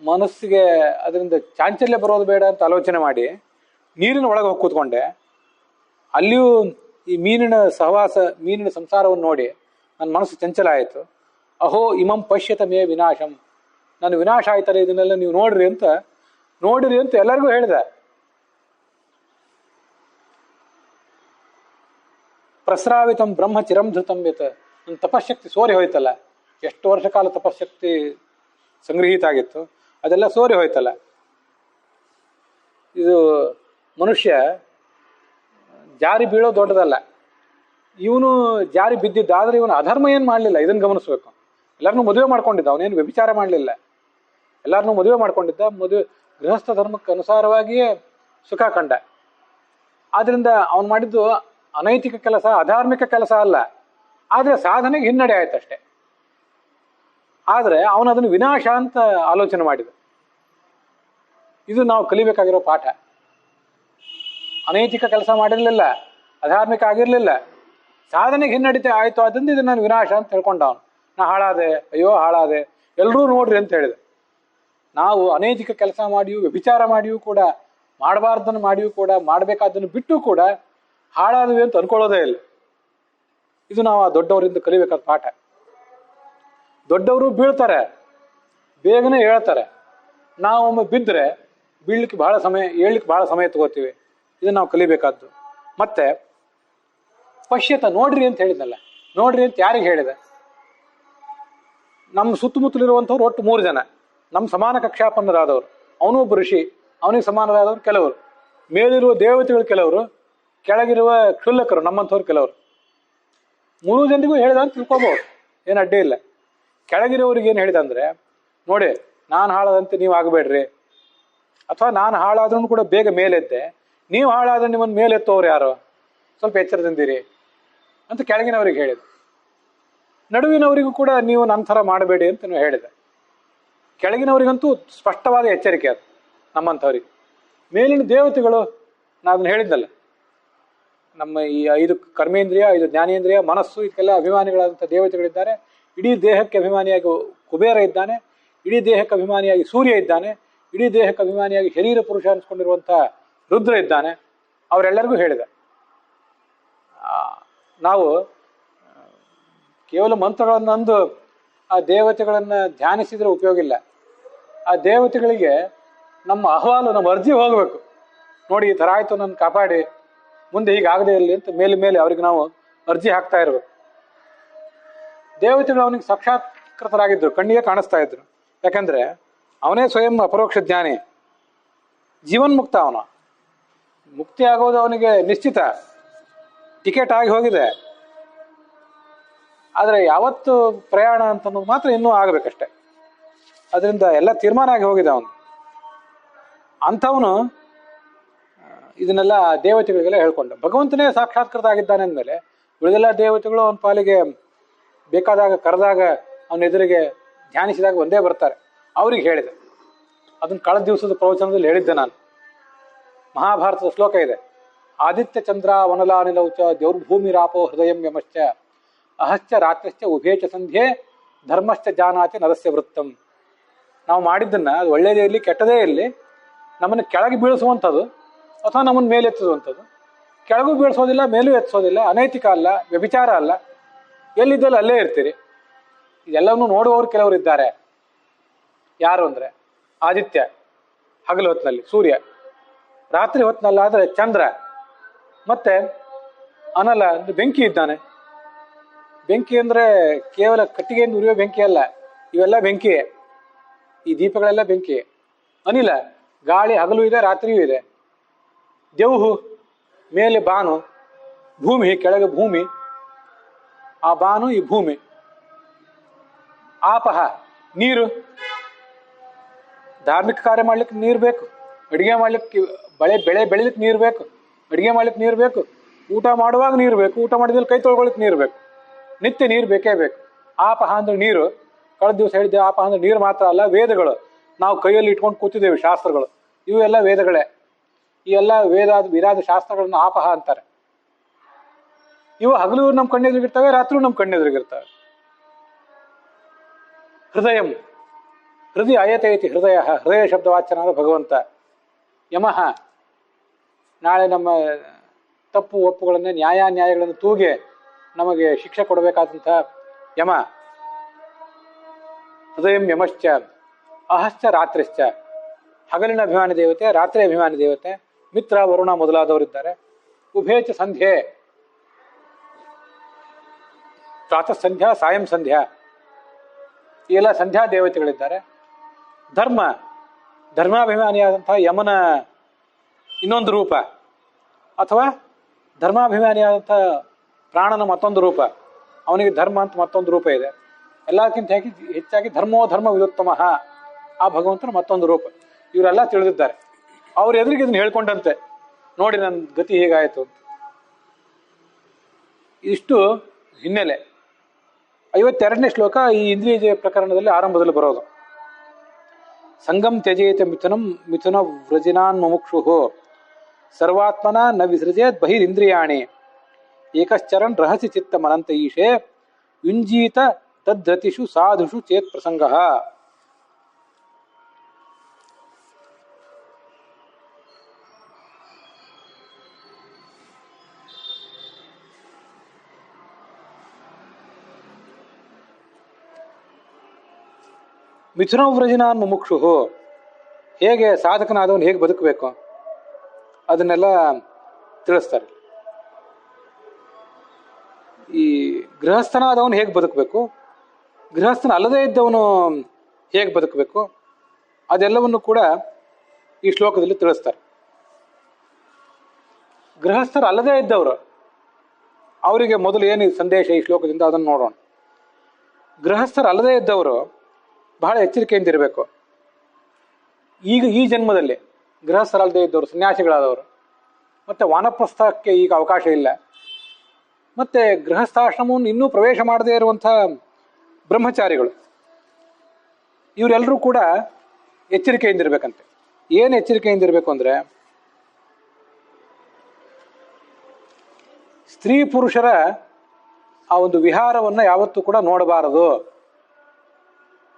ಮನಸ್ಸಿಗೆ ಅದರಿಂದ ಚಾಂಚಲ್ಯ ಬರೋದು ಬೇಡ ಅಂತ ಆಲೋಚನೆ ಮಾಡಿ ನೀರಿನ ಒಳಗೆ ಹೋಗಿ ಕೂತ್ಕೊಂಡೆ. ಅಲ್ಲಿಯೂ ಈ ಮೀನಿನ ಸಹವಾಸ, ಮೀನಿನ ಸಂಸಾರವನ್ನು ನೋಡಿ ನನ್ನ ಮನಸ್ಸು ಚಂಚಲ ಆಯಿತು. ಅಹೋ ಇಮಂ ಪಶ್ಯತ ಮೇ ವಿನಾಶಂ, ನನ್ನ ವಿನಾಶ ಆಯ್ತಲ್ಲ, ಇದನ್ನೆಲ್ಲ ನೀವು ನೋಡ್ರಿ ಅಂತ ಎಲ್ಲರಿಗೂ ಹೇಳಿದೆ. ಪ್ರಸ್ರಾವಿತಂ ಬ್ರಹ್ಮ ಚಿರಂ ಧೃತಂ ಯತ್, ನನ್ನ ತಪಶಕ್ತಿ ಸೋರಿ ಹೋಯ್ತಲ್ಲ, ಎಷ್ಟು ವರ್ಷ ಕಾಲ ತಪಶಕ್ತಿ ಸಂಗ್ರಹಿತ ಆಗಿತ್ತು, ಅದೆಲ್ಲ ಸೋರಿ ಹೋಯ್ತಲ್ಲ. ಇದು ಮನುಷ್ಯ ಜಾರಿ ಬೀಳೋ ದೊಡ್ಡದಲ್ಲ, ಇವನು ಜಾರಿ ಬಿದ್ದಿದ್ದ. ಆದರೆ ಇವನು ಅಧರ್ಮ ಏನು ಮಾಡಲಿಲ್ಲ, ಇದನ್ನು ಗಮನಿಸ್ಬೇಕು. ಎಲ್ಲರನ್ನೂ ಮದುವೆ ಮಾಡ್ಕೊಂಡಿದ್ದ, ಅವನೇನು ವ್ಯಭಿಚಾರ ಮಾಡಲಿಲ್ಲ, ಎಲ್ಲರನ್ನೂ ಮದುವೆ ಮಾಡ್ಕೊಂಡಿದ್ದ. ಗೃಹಸ್ಥ ಧರ್ಮಕ್ಕೆ ಅನುಸಾರವಾಗಿಯೇ ಸುಖ ಕಂಡ. ಆದ್ರಿಂದ ಅವನು ಮಾಡಿದ್ದು ಅನೈತಿಕ ಕೆಲಸ, ಅಧಾರ್ಮಿಕ ಕೆಲಸ ಅಲ್ಲ, ಆದರೆ ಸಾಧನೆಗೆ ಹಿನ್ನಡೆ ಆಯ್ತಷ್ಟೆ. ಆದರೆ ಅವನು ಅದನ್ನು ವಿನಾಶ ಅಂತ ಆಲೋಚನೆ ಮಾಡಿದ. ಇದು ನಾವು ಕಲಿಬೇಕಾಗಿರೋ ಪಾಠ. ಅನೈತಿಕ ಕೆಲಸ ಮಾಡಿರಲಿಲ್ಲ, ಅಧಾರ್ಮಿಕ ಆಗಿರಲಿಲ್ಲ, ಸಾಧನೆಗೆ ಹಿನ್ನಡಿತೆ ಆಯಿತು, ಅದರಿಂದ ಇದು ನಾನು ವಿನಾಶ ಅಂತ ಹೇಳ್ಕೊಂಡ ಅವನು. ನಾ ಹಾಳಾದೆ, ಅಯ್ಯೋ ಹಾಳಾದೆ, ಎಲ್ಲರೂ ನೋಡ್ರಿ ಅಂತ ಹೇಳಿದೆ. ನಾವು ಅನೈತಿಕ ಕೆಲಸ ಮಾಡಿಯೂ, ವ್ಯಭಿಚಾರ ಮಾಡಿಯೂ ಕೂಡ, ಮಾಡಬಾರ್ದನ್ನು ಮಾಡಿಯೂ ಕೂಡ, ಮಾಡಬೇಕಾದನ್ನು ಬಿಟ್ಟು ಕೂಡ ಹಾಳಾದ್ವಿ ಅಂತ ಅನ್ಕೊಳ್ಳೋದೇ ಇಲ್ಲ. ಇದು ನಾವು ಆ ದೊಡ್ಡವರಿಂದ ಕಲಿಬೇಕಾದ ಪಾಠ. ದೊಡ್ಡವರು ಬೀಳ್ತಾರೆ, ಬೇಗನೆ ಹೇಳ್ತಾರೆ. ನಾವೊಮ್ಮೆ ಬಿದ್ದರೆ ಬೀಳ್ಲಿಕ್ಕೆ ಬಹಳ ಸಮಯ, ಏಳ್ಲಿಕ್ಕೆ ಬಹಳ ಸಮಯ ತಗೋತೀವಿ. ಇದನ್ನು ನಾವು ಕಲಿಬೇಕಾದ್ದು. ಮತ್ತೆ ಪಶ್ಯತ, ನೋಡ್ರಿ ಅಂತ ಹೇಳಿದ್ನಲ್ಲ, ನೋಡ್ರಿ ಅಂತ ಯಾರಿಗೆ ಹೇಳಿದೆ? ನಮ್ಮ ಸುತ್ತಮುತ್ತಲಿರುವಂಥವ್ರು ಒಟ್ಟು 3 ಜನ, ನಮ್ಮ ಸಮಾನ ಕಕ್ಷಾಪನ್ನರಾದವರು. ಅವನು ಒಬ್ಬ ಋಷಿ, ಅವನಿಗೆ ಸಮಾನರಾದವರು ಕೆಲವರು, ಮೇಲಿರುವ ದೇವತೆಗಳು ಕೆಲವರು, ಕೆಳಗಿರುವ ಕ್ಷುಲ್ಲಕರು ನಮ್ಮಂಥವ್ರು ಕೆಲವರು. 3 ಜನರಿಗೂ ಹೇಳಿದ ಅಂತ ತಿಳ್ಕೊಬಹುದು, ಏನು ಅಡ್ಡಿ ಇಲ್ಲ. ಕೆಳಗಿರೋರಿಗೆ ಏನು ಹೇಳಿದ ಅಂದ್ರೆ, ನೋಡಿ ನಾನು ಹಾಳಾದಂತೆ ನೀವು ಆಗಬೇಡ್ರಿ, ಅಥವಾ ನಾನು ಹಾಳಾದ್ರೂ ಕೂಡ ಬೇಗ ಮೇಲೆದ್ದೆ, ನೀವು ಹಾಳಾದ್ರೆ ನಿಮ್ಮನ್ನು ಮೇಲೆತ್ತೋರು ಯಾರು, ಸ್ವಲ್ಪ ಎಚ್ಚರದಿಂದಿರಿ ಅಂತ ಕೆಳಗಿನವರಿಗೆ ಹೇಳಿದೆ. ನಡುವಿನವರಿಗೂ ಕೂಡ ನೀವು ನನ್ನ ಥರ ಮಾಡಬೇಡಿ ಅಂತ ನೀವು ಹೇಳಿದೆ. ಕೆಳಗಿನವರಿಗಂತೂ ಸ್ಪಷ್ಟವಾದ ಎಚ್ಚರಿಕೆ ಅದು ನಮ್ಮಂಥವ್ರಿಗೆ. ಮೇಲಿನ ದೇವತೆಗಳು, ನಾನು ಅದನ್ನು ಹೇಳಿದ್ನಲ್ಲ, ನಮ್ಮ ಈ 5 ಕರ್ಮೇಂದ್ರಿಯ, 5 ಜ್ಞಾನೇಂದ್ರಿಯ, ಮನಸ್ಸು, ಇದಕ್ಕೆಲ್ಲ ಅಭಿಮಾನಿಗಳಾದಂಥ ದೇವತೆಗಳಿದ್ದಾರೆ. ಇಡೀ ದೇಹಕ್ಕೆ ಅಭಿಮಾನಿಯಾಗಿ ಕುಬೇರ ಇದ್ದಾನೆ, ಇಡೀ ದೇಹಕ್ಕೆ ಅಭಿಮಾನಿಯಾಗಿ ಸೂರ್ಯ ಇದ್ದಾನೆ, ಇಡೀ ದೇಹಕ್ಕೆ ಅಭಿಮಾನಿಯಾಗಿ ಶರೀರ ಪುರುಷ ಅನಿಸ್ಕೊಂಡಿರುವಂಥ ರುದ್ರ ಇದ್ದಾನೆ. ಅವರೆಲ್ಲರಿಗೂ ಹೇಳಿದೆ, ನಾವು ಕೇವಲ ಮಂತ್ರಗಳನ್ನು ಅಂದು ಆ ದೇವತೆಗಳನ್ನು ಧ್ಯಾನಿಸಿದ್ರೆ ಉಪಯೋಗ ಇಲ್ಲ. ಆ ದೇವತೆಗಳಿಗೆ ನಮ್ಮ ಅಹವಾಲು, ನಮ್ಮ ಅರ್ಜಿ ಹೋಗಬೇಕು. ನೋಡಿ ಈ ಥರ ಆಯಿತು, ನನ್ನ ಕಾಪಾಡಿ, ಮುಂದೆ ಹೀಗಾಗದೇ ಇರಲಿ ಅಂತ ಮೇಲೆ ಮೇಲೆ ಅವ್ರಿಗೆ ನಾವು ಅರ್ಜಿ ಹಾಕ್ತಾ ಇರಬೇಕು. ದೇವತೆಗಳು ಅವನಿಗೆ ಸಾಕ್ಷಾತ್ಕೃತರಾಗಿದ್ದರು, ಕಣ್ಣಿಗೆ ಕಾಣಿಸ್ತಾ ಇದ್ರು. ಯಾಕಂದ್ರೆ ಅವನೇ ಸ್ವಯಂ ಅಪರೋಕ್ಷ ಜ್ಞಾನಿ, ಜೀವನ್ಮುಕ್ತ. ಅವನು ಮುಕ್ತಿ ಆಗೋದು ಅವನಿಗೆ ನಿಶ್ಚಿತ, ಟಿಕೆಟ್ ಆಗಿ ಹೋಗಿದೆ. ಆದರೆ ಯಾವತ್ತು ಪ್ರಯಾಣ ಅಂತನ್ನೋದು ಮಾತ್ರ ಇನ್ನೂ ಆಗಬೇಕಷ್ಟೆ. ಅದರಿಂದ ಎಲ್ಲ ತೀರ್ಮಾನ ಆಗಿ ಹೋಗಿದೆ ಅವನು. ಅಂಥವನು ಇದನ್ನೆಲ್ಲ ದೇವತೆಗಳಿಗೆಲ್ಲ ಹೇಳ್ಕೊಂಡ. ಭಗವಂತನೇ ಸಾಕ್ಷಾತ್ಕೃತ ಆಗಿದ್ದಾನೆ ಅಂದಮೇಲೆ ಉಳಿದೆಲ್ಲ ದೇವತೆಗಳು ಅವನ ಪಾಲಿಗೆ ಬೇಕಾದಾಗ ಕರೆದಾಗ ಅವನ ಎದುರಿಗೆ ಧ್ಯಾನಿಸಿದಾಗ ಒಂದೇ ಬರ್ತಾರೆ. ಅವ್ರಿಗೆ ಹೇಳಿದೆ, ಅದನ್ನು ಕಳೆದ ದಿವಸದ ಪ್ರವಚನದಲ್ಲಿ ಹೇಳಿದ್ದೆ ನಾನು. ಮಹಾಭಾರತದ ಶ್ಲೋಕ ಇದೆ, ಆದಿತ್ಯ ಚಂದ್ರ ವನಲಾನಿಲೌಚ ದೌರ್ಭೂಮಿರಾಪೋ ಹೃದಯಂ ಯಮಶ್ಚ ಅಹಶ್ಚ ರಾತ್ರಿಶ್ಚ ಉಭೇಚ ಸಂಧ್ಯೆ ಧರ್ಮಶ್ಚ ಜಾನಾತಿ ನರಸ್ಯ ವೃತ್ತಂ. ನಾವು ಮಾಡಿದ್ದನ್ನು, ಅದು ಒಳ್ಳೆಯದೇ ಇರಲಿ ಕೆಟ್ಟದೇ ಇರಲಿ, ನಮ್ಮನ್ನು ಕೆಳಗೆ ಬೀಳಿಸುವಂಥದ್ದು ಅಥವಾ ನಮ್ಮನ್ನು ಮೇಲೆತ್ತಿಸುವಂಥದ್ದು. ಕೆಳಗೂ ಬೀಳಿಸೋದಿಲ್ಲ, ಮೇಲೂ ಎತ್ತಿಸೋದಿಲ್ಲ, ಅನೈತಿಕ ಅಲ್ಲ, ವ್ಯಭಿಚಾರ ಅಲ್ಲ. ಎಲ್ಲಿದ್ದಲ್ಲ ಅಲ್ಲೇ ಇರ್ತೀರಿ. ಇದೆಲ್ಲವನ್ನೂ ನೋಡುವವರು ಕೆಲವರು ಇದ್ದಾರೆ. ಯಾರು ಅಂದರೆ ಆದಿತ್ಯ ಹಗಲು ಹೊತ್ತಿನಲ್ಲಿ, ಸೂರ್ಯ ರಾತ್ರಿ ಹೊತ್ತಿನಲ್ಲಾದರೆ ಚಂದ್ರ, ಮತ್ತೆ ಅನಲ ಅಂದ್ರೆ ಬೆಂಕಿ ಇದ್ದಾನೆ. ಬೆಂಕಿ ಅಂದರೆ ಕೇವಲ ಕಟ್ಟಿಗೆಯಿಂದ ಉರಿಯೋ ಬೆಂಕಿ ಅಲ್ಲ, ಇವೆಲ್ಲ ಬೆಂಕಿಯೇ. ಈ ದೀಪಗಳೆಲ್ಲ ಬೆಂಕಿಯೇ. ಅನಿಲ, ಗಾಳಿ ಹಗಲು ಇದೆ, ರಾತ್ರಿಯೂ ಇದೆ. ದೆವ್ಹು, ಮೇಲೆ ಬಾನು, ಭೂಮಿ ಕೆಳಗೆ ಭೂಮಿ, ಆ ಬಾನು ಈ ಭೂಮಿ. ಆಪಹ, ನೀರು, ಧಾರ್ಮಿಕ ಕಾರ್ಯ ಮಾಡ್ಲಿಕ್ಕೆ ನೀರು ಬೇಕು, ಅಡುಗೆ ಮಾಡ್ಲಿಕ್ಕೆ ಬೆಳೆ ಬೆಳಿಲಿಕ್ಕೆ ನೀರು ಬೇಕು, ಅಡುಗೆ ಮಾಡ್ಲಿಕ್ಕೆ ನೀರು ಬೇಕು, ಊಟ ಮಾಡುವಾಗ ನೀರು ಬೇಕು, ಊಟ ಮಾಡಿದ್ಮೇಲೆ ಕೈ ತೊಳ್ಕೊಳ್ಳಿಕ್ಕೆ ನೀರು ಬೇಕು. ನಿತ್ಯ ನೀರು ಬೇಕೇ ಬೇಕು. ಆಪಹ ಅಂದ್ರೆ ನೀರು. ಕಳೆದ ದಿವಸ ಹೇಳಿದ್ದೆ, ಆಪಹ ಅಂದ್ರೆ ನೀರು ಮಾತ್ರ ಅಲ್ಲ, ವೇದಗಳು ನಾವು ಕೈಯಲ್ಲಿ ಇಟ್ಕೊಂಡು ಕೂತಿದ್ದೇವೆ, ಶಾಸ್ತ್ರಗಳು, ಇವು ಎಲ್ಲ ವೇದಗಳೇ. ಈ ಎಲ್ಲ ವಿರಾದ ಶಾಸ್ತ್ರಗಳನ್ನ ಆಪಹ ಅಂತಾರೆ. ಇವು ಹಗಲು ನಮ್ಮ ಕಣ್ಣೆದುರಿಗಿರ್ತವೆ, ರಾತ್ರಿ ನಮ್ಮ ಕಣ್ಣೆದುರಿಗಿರ್ತವೆ. ಹೃದಯಂ, ಹೃದಯ ಅಯತೈತಿ ಹೃದಯ, ಹೃದಯ ಶಬ್ದವಾಚ್ಯನಾದ ಭಗವಂತ. ಯಮಃ, ನಾಳೆ ನಮ್ಮ ತಪ್ಪು ಒಪ್ಪುಗಳನ್ನು, ನ್ಯಾಯಗಳನ್ನು ತೂಗೆ ನಮಗೆ ಶಿಕ್ಷೆ ಕೊಡಬೇಕಾದಂಥ ಯಮ. ಹೃದಯಂ ಯಮಶ್ಚ ಅಹಶ್ಚ ರಾತ್ರಿಶ್ಚ, ಹಗಲಿನ ಅಭಿಮಾನಿ ದೇವತೆ, ರಾತ್ರಿ ಅಭಿಮಾನಿ ದೇವತೆ. ಮಿತ್ರ, ವರುಣ ಮೊದಲಾದವರಿದ್ದಾರೆ. ಉಭೇಚ ಸಂಧ್ಯೆ, ಪ್ರಾತಃ ಸಂಧ್ಯಾ, ಸಾಯಂ ಸಂಧ್ಯಾ, ಈ ಎಲ್ಲ ಸಂಧ್ಯಾ ದೇವತೆಗಳಿದ್ದಾರೆ. ಧರ್ಮ, ಧರ್ಮಾಭಿಮಾನಿಯಾದಂತಹ ಯಮನ ಇನ್ನೊಂದು ರೂಪ, ಅಥವಾ ಧರ್ಮಾಭಿಮಾನಿಯಾದಂಥ ಪ್ರಾಣನ ಮತ್ತೊಂದು ರೂಪ. ಅವನಿಗೆ ಧರ್ಮ ಅಂತ ಮತ್ತೊಂದು ರೂಪ ಇದೆ. ಎಲ್ಲಕ್ಕಿಂತ ಹೆಚ್ಚಾಗಿ ಧರ್ಮೋ ಧರ್ಮ ವಿದುತ್ತಮ, ಆ ಭಗವಂತನ ಮತ್ತೊಂದು ರೂಪ. ಇವರೆಲ್ಲ ತಿಳಿದಿದ್ದಾರೆ. ಅವ್ರ ಎದುರಿಗೆ ಇದನ್ನು ಹೇಳ್ಕೊಂಡಂತೆ, ನೋಡಿ ನನ್ನ ಗತಿ ಹೀಗಾಯಿತು ಅಂತ. ಇಷ್ಟು ಹಿನ್ನೆಲೆ. 52ನೇ ಶ್ಲೋಕ ಈ ಇಂದ್ರಿಯ ಪ್ರಕರಣದಲ್ಲಿ ಆರಂಭದಲ್ಲಿ ಬರೋದು. ಸಂಗಂ ತ್ಯಜೇತ ಮಿಥುನಂ ಮಿಥುನ ವ್ರಜಿನಾನ್ ಮುಮುಕ್ಷು ಸರ್ವಾತ್ಮನ ನ ವಿಸೃಜೇತ್ ಬಹಿರಿಂದ್ರಿಯಾಣಿ ಏಕಶ್ಚರನ್ ರಹಸಿ ಚಿತ್ತಂ ಅನಂತ ಈಶೆ ಯುಂಜೀತ ತದ್ರತಿಷು ಸಾಧುಷು ಚೇತ್ ಪ್ರಸಂಗ. ಮಿಥುನ ವ್ರಜನಾನ್ ಮುಮುಕ್ಷು, ಹೇಗೆ ಸಾಧಕನಾದವನು ಹೇಗೆ ಬದುಕಬೇಕು ಅದನ್ನೆಲ್ಲ ತಿಳಿಸ್ತಾರೆ. ಈ ಗೃಹಸ್ಥನಾದವನು ಹೇಗೆ ಬದುಕಬೇಕು, ಗೃಹಸ್ಥನ ಅಲ್ಲದೇ ಇದ್ದವನು ಹೇಗೆ ಬದುಕಬೇಕು ಅದೆಲ್ಲವನ್ನು ಕೂಡ ಈ ಶ್ಲೋಕದಲ್ಲಿ ತಿಳಿಸ್ತಾರೆ. ಗೃಹಸ್ಥರು ಅಲ್ಲದೇ ಇದ್ದವರು ಅವರಿಗೆ ಮೊದಲು ಏನು ಸಂದೇಶ ಈ ಶ್ಲೋಕದಿಂದ ಅದನ್ನು ನೋಡೋಣ. ಗೃಹಸ್ಥರು ಅಲ್ಲದೇ ಇದ್ದವರು ಬಹಳ ಎಚ್ಚರಿಕೆಯಿಂದ ಇರಬೇಕು. ಈಗ ಈ ಜನ್ಮದಲ್ಲಿ ಗೃಹಸ್ಥರಲ್ಲದೆ ಇದ್ದವರು ಸನ್ಯಾಸಿಗಳಾದವರು, ಮತ್ತು ವಾನಪ್ರಸ್ಥಕ್ಕೆ ಈಗ ಅವಕಾಶ ಇಲ್ಲ, ಮತ್ತು ಗೃಹಸ್ಥಾಶ್ರಮವನ್ನು ಇನ್ನೂ ಪ್ರವೇಶ ಮಾಡದೇ ಇರುವಂಥ ಬ್ರಹ್ಮಚಾರಿಗಳು, ಇವರೆಲ್ಲರೂ ಕೂಡ ಎಚ್ಚರಿಕೆಯಿಂದ ಇರಬೇಕಂತೆ. ಏನು ಎಚ್ಚರಿಕೆಯಿಂದ ಇರಬೇಕು ಅಂದರೆ, ಸ್ತ್ರೀ ಪುರುಷರ ಆ ಒಂದು ವಿಹಾರವನ್ನು ಯಾವತ್ತೂ ಕೂಡ ನೋಡಬಾರದು.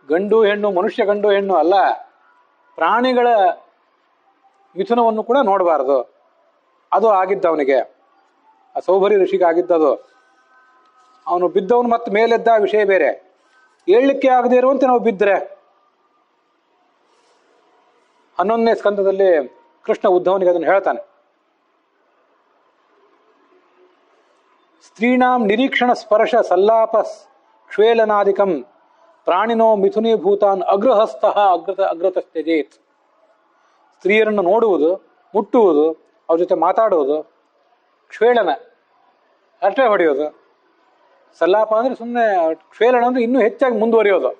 ಗಂಡು ಹೆಣ್ಣು, ಮನುಷ್ಯ ಗಂಡು ಹೆಣ್ಣು ಅಲ್ಲ, ಪ್ರಾಣಿಗಳ ಮಿಥುನವನ್ನು ಕೂಡ ನೋಡಬಾರದು. ಅದು ಆಗಿದ್ದ ಅವನಿಗೆ, ಆ ಸೌಭರಿ ಋಷಿಗೆ ಆಗಿದ್ದದು. ಅವನು ಬಿದ್ದವನು ಮತ್ತೆ ಮೇಲೆದ್ದ ವಿಷಯ ಬೇರೆ, ಏಳಲಿಕ್ಕೆ ಆಗದೆ ಇರುವಂತೆ ನಾವು ಬಿದ್ದರೆ. 11ನೇ ಸ್ಕಂದದಲ್ಲಿ ಕೃಷ್ಣ ಉದ್ಧವನಿಗೆ ಅದನ್ನು ಹೇಳ್ತಾನೆ. ಸ್ತ್ರೀಣಾಂ ನಿರೀಕ್ಷಣ ಸ್ಪರ್ಶ ಸಲ್ಲಾಪ ಕ್ಷೇಲನಾದಿಕಂ ಪ್ರಾಣಿನೋ ಮಿಥುನೀಭೂತಾನ್ ಅಗ್ರಹಸ್ಥಃ ಅಗ್ರತಸ್ತ್ಯಜೇತ್. ಸ್ತ್ರೀಯರನ್ನು ನೋಡುವುದು, ಮುಟ್ಟುವುದು, ಅವ್ರ ಜೊತೆ ಮಾತಾಡುವುದು, ಕ್ಷೇಳನ ಹರಟೆ ಹೊಡೆಯೋದು, ಸಲ್ಲಾಪ ಅಂದರೆ ಸುಮ್ಮನೆ, ಕ್ಷೇಳನ ಅಂದರೆ ಇನ್ನೂ ಹೆಚ್ಚಾಗಿ ಮುಂದುವರಿಯೋದು,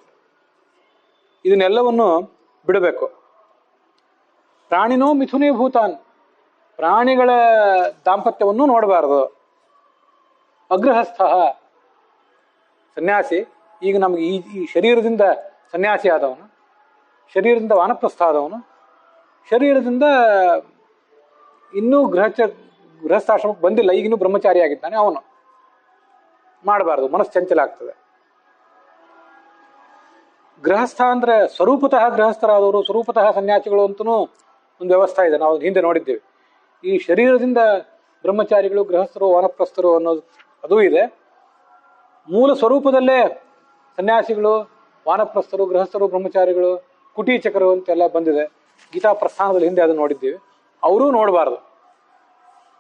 ಇದನ್ನೆಲ್ಲವನ್ನು ಬಿಡಬೇಕು. ಪ್ರಾಣಿನೋ ಮಿಥುನೀಭೂತಾನ್, ಪ್ರಾಣಿಗಳ ದಾಂಪತ್ಯವನ್ನು ನೋಡಬಾರದು. ಅಗ್ರಹಸ್ಥ ಸನ್ಯಾಸಿ, ಈಗ ನಮಗೆ ಈ ಶರೀರದಿಂದ ಸನ್ಯಾಸಿ ಆದವನು, ಶರೀರದಿಂದ ವಾನಪ್ರಸ್ಥ ಆದವನು, ಶರೀರದಿಂದ ಇನ್ನೂ ಗೃಹಸ್ಥಾಶ್ರಮಕ್ಕೆ ಬಂದಿಲ್ಲ, ಈಗಿನ್ನೂ ಬ್ರಹ್ಮಚಾರಿ ಆಗಿದ್ದಾನೆ, ಅವನು ಮಾಡಬಾರ್ದು, ಮನಸ್ಸು ಚಂಚಲ ಆಗ್ತದೆ. ಗೃಹಸ್ಥ ಅಂದರೆ ಸ್ವರೂಪತಃ ಗೃಹಸ್ಥರಾದವರು, ಸ್ವರೂಪತಃ ಸನ್ಯಾಸಿಗಳು ಅಂತಲೂ ಒಂದು ವ್ಯವಸ್ಥೆ ಇದೆ, ನಾವು ಹಿಂದೆ ನೋಡಿದ್ದೇವೆ. ಈ ಶರೀರದಿಂದ ಬ್ರಹ್ಮಚಾರಿಗಳು, ಗೃಹಸ್ಥರು, ವಾನಪ್ರಸ್ಥರು ಅನ್ನೋದು ಅದೂ ಇದೆ. ಮೂಲ ಸ್ವರೂಪದಲ್ಲೇ ಸನ್ಯಾಸಿಗಳು, ವಾನಪ್ರಸ್ಥರು, ಗೃಹಸ್ಥರು, ಬ್ರಹ್ಮಚಾರಿಗಳು, ಕುಟೀಚಕರು ಅಂತೆಲ್ಲ ಬಂದಿದೆ. ಗೀತಾ ಪ್ರಸ್ಥಾನದಲ್ಲಿ ಹಿಂದೆ ಅದನ್ನು ನೋಡಿದ್ದೀವಿ. ಅವರೂ ನೋಡಬಾರ್ದು.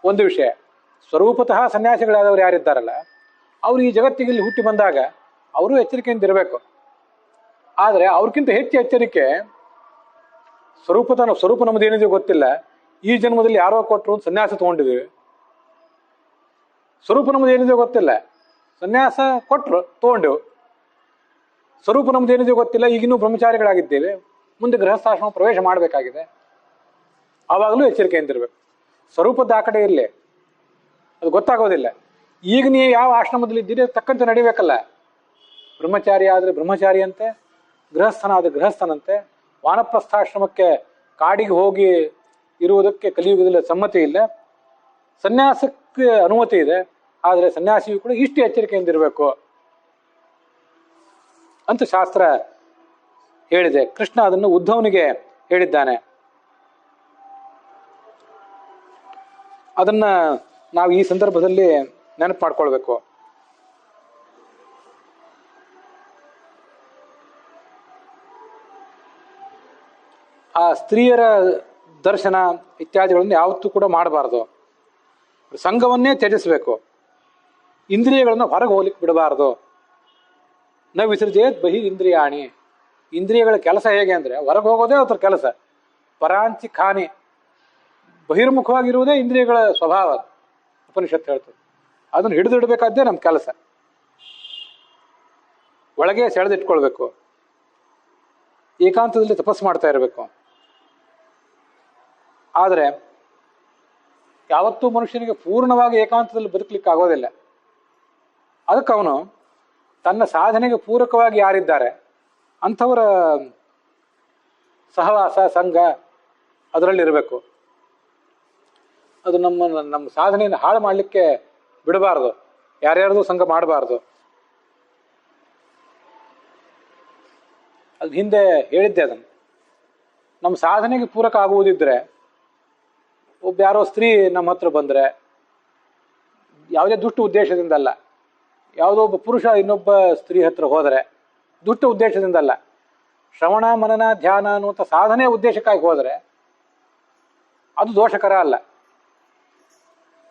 ಒಂದು ವಿಷಯ, ಸ್ವರೂಪತಃ ಸನ್ಯಾಸಿಗಳಾದವರು ಯಾರಿದ್ದಾರಲ್ಲ, ಅವರು ಈ ಜಗತ್ತಿಗೆ ಇಲ್ಲಿ ಹುಟ್ಟಿ ಬಂದಾಗ ಅವರು ಎಚ್ಚರಿಕೆಯಿಂದ ಇರಬೇಕು. ಆದರೆ ಅವ್ರಿಗಿಂತ ಹೆಚ್ಚು ಎಚ್ಚರಿಕೆ ಸ್ವರೂಪ ನಮ್ಮದೇನಿದೆ ಗೊತ್ತಿಲ್ಲ, ಈ ಜನ್ಮದಲ್ಲಿ ಯಾರೋ ಕೊಟ್ಟರು ಸನ್ಯಾಸ ತೊಗೊಂಡಿದ್ದೀವಿ. ಸ್ವರೂಪ ನಮ್ಮದೇನಿದೆ ಗೊತ್ತಿಲ್ಲ, ಸನ್ಯಾಸ ಕೊಟ್ಟರು ತೊಗೊಂಡೆವು. ಸ್ವರೂಪ ನಮ್ಮದೇನಿದೆ ಗೊತ್ತಿಲ್ಲ, ಈಗಿನ್ನೂ ಬ್ರಹ್ಮಚಾರಿಗಳಾಗಿದ್ದೇವೆ, ಮುಂದೆ ಗೃಹಸ್ಥಾಶ್ರಮ ಪ್ರವೇಶ ಮಾಡಬೇಕಾಗಿದೆ. ಆವಾಗಲೂ ಎಚ್ಚರಿಕೆಯಿಂದಿರಬೇಕು. ಸ್ವರೂಪದ ಆ ಕಡೆ ಇರಲಿ, ಅದು ಗೊತ್ತಾಗೋದಿಲ್ಲ. ಈಗ ನೀವು ಯಾವ ಆಶ್ರಮದಲ್ಲಿ ಇದ್ದೀರಿ ತಕ್ಕಂತೆ ನಡಿಬೇಕಲ್ಲ. ಬ್ರಹ್ಮಚಾರಿ ಆದರೆ ಬ್ರಹ್ಮಚಾರಿ ಅಂತೆ, ಗೃಹಸ್ಥನಾದ ಗೃಹಸ್ಥನಂತೆ. ವಾನಪ್ರಸ್ಥಾಶ್ರಮಕ್ಕೆ ಕಾಡಿಗೆ ಹೋಗಿ ಇರುವುದಕ್ಕೆ ಕಲಿಯುಗದಲ್ಲಿ ಸಮ್ಮತಿ ಇಲ್ಲ, ಸನ್ಯಾಸಕ್ಕೆ ಅನುಮತಿ ಇದೆ. ಆದರೆ ಸನ್ಯಾಸಿಯು ಕೂಡ ಇಷ್ಟು ಎಚ್ಚರಿಕೆಯಿಂದಿರಬೇಕು ಅಂತ ಶಾಸ್ತ್ರ ಹೇಳಿದೆ. ಕೃಷ್ಣ ಅದನ್ನು ಉದ್ಧವನಿಗೆ ಹೇಳಿದ್ದಾನೆ. ಅದನ್ನ ನಾವು ಈ ಸಂದರ್ಭದಲ್ಲಿ ನೆನಪು ಮಾಡ್ಕೊಳ್ಬೇಕು. ಆ ಸ್ತ್ರೀಯರ ದರ್ಶನ ಇತ್ಯಾದಿಗಳನ್ನು ಯಾವತ್ತೂ ಕೂಡ ಮಾಡಬಾರ್ದು. ಸಂಘವನ್ನೇ ತ್ಯಜಿಸಬೇಕು. ಇಂದ್ರಿಯಗಳನ್ನು ಹೊರಗೆ ಹೋಗ್ಲಿಕ್ಕೆ ಬಿಡಬಾರ್ದು. ನ ವಿಸರ್ಜೇತ್ ಬಹಿ ಇಂದ್ರಿಯಾಣಿ. ಇಂದ್ರಿಯಗಳ ಕೆಲಸ ಹೇಗೆ ಅಂದರೆ ಹೊರಗೆ ಹೋಗೋದೇ ಅವ್ರ ಕೆಲಸ. ಪರಾಂಚಿ ಖಾನಿ, ಬಹಿರ್ಮುಖವಾಗಿರುವುದೇ ಇಂದ್ರಿಯಗಳ ಸ್ವಭಾವ, ಉಪನಿಷತ್ತು ಹೇಳ್ತದೆ. ಅದನ್ನು ಹಿಡಿದಿಡಬೇಕಾದ್ದೇ ನಮ್ಮ ಕೆಲಸ. ಒಳಗೆ ಸೆಳೆದಿಟ್ಕೊಳ್ಬೇಕು. ಏಕಾಂತದಲ್ಲಿ ತಪಸ್ಸು ಮಾಡ್ತಾ ಇರಬೇಕು. ಆದರೆ ಯಾವತ್ತೂ ಮನುಷ್ಯನಿಗೆ ಪೂರ್ಣವಾಗಿ ಏಕಾಂತದಲ್ಲಿ ಬದುಕಲಿಕ್ಕೆ ಆಗೋದಿಲ್ಲ. ಅದಕ್ಕೆ ಅವನು ತನ್ನ ಸಾಧನೆಗೆ ಪೂರಕವಾಗಿ ಯಾರಿದ್ದಾರೆ ಅಂಥವರ ಸಹವಾಸ, ಸಂಘ ಅದರಲ್ಲಿರಬೇಕು. ಅದು ನಮ್ಮ ಸಾಧನೆಯನ್ನು ಹಾಳು ಮಾಡಲಿಕ್ಕೆ ಬಿಡಬಾರ್ದು. ಯಾರ್ಯಾರ್ದು ಸಂಘ ಮಾಡಬಾರ್ದು. ಅದು ಹಿಂದೆ ಹೇಳಿದ್ದೆ. ಅದನ್ನು ನಮ್ಮ ಸಾಧನೆಗೆ ಪೂರಕ ಆಗುವುದಿದ್ರೆ, ಒಬ್ಬ ಯಾರೋ ಸ್ತ್ರೀ ನಮ್ಮ ಹತ್ರ ಬಂದರೆ, ಯಾವುದೇ ದುಷ್ಟ ಉದ್ದೇಶದಿಂದಲ್ಲ, ಯಾವುದೋ ಒಬ್ಬ ಪುರುಷ ಇನ್ನೊಬ್ಬ ಸ್ತ್ರೀ ಹತ್ರ ಹೋದರೆ ದುಷ್ಟ ಉದ್ದೇಶದಿಂದಲ್ಲ, ಶ್ರವಣ ಮನನ ಧ್ಯಾನ ಅನ್ನುವಂಥ ಸಾಧನೆಯ ಉದ್ದೇಶಕ್ಕಾಗಿ ಹೋದರೆ ಅದು ದೋಷಕರ ಅಲ್ಲ.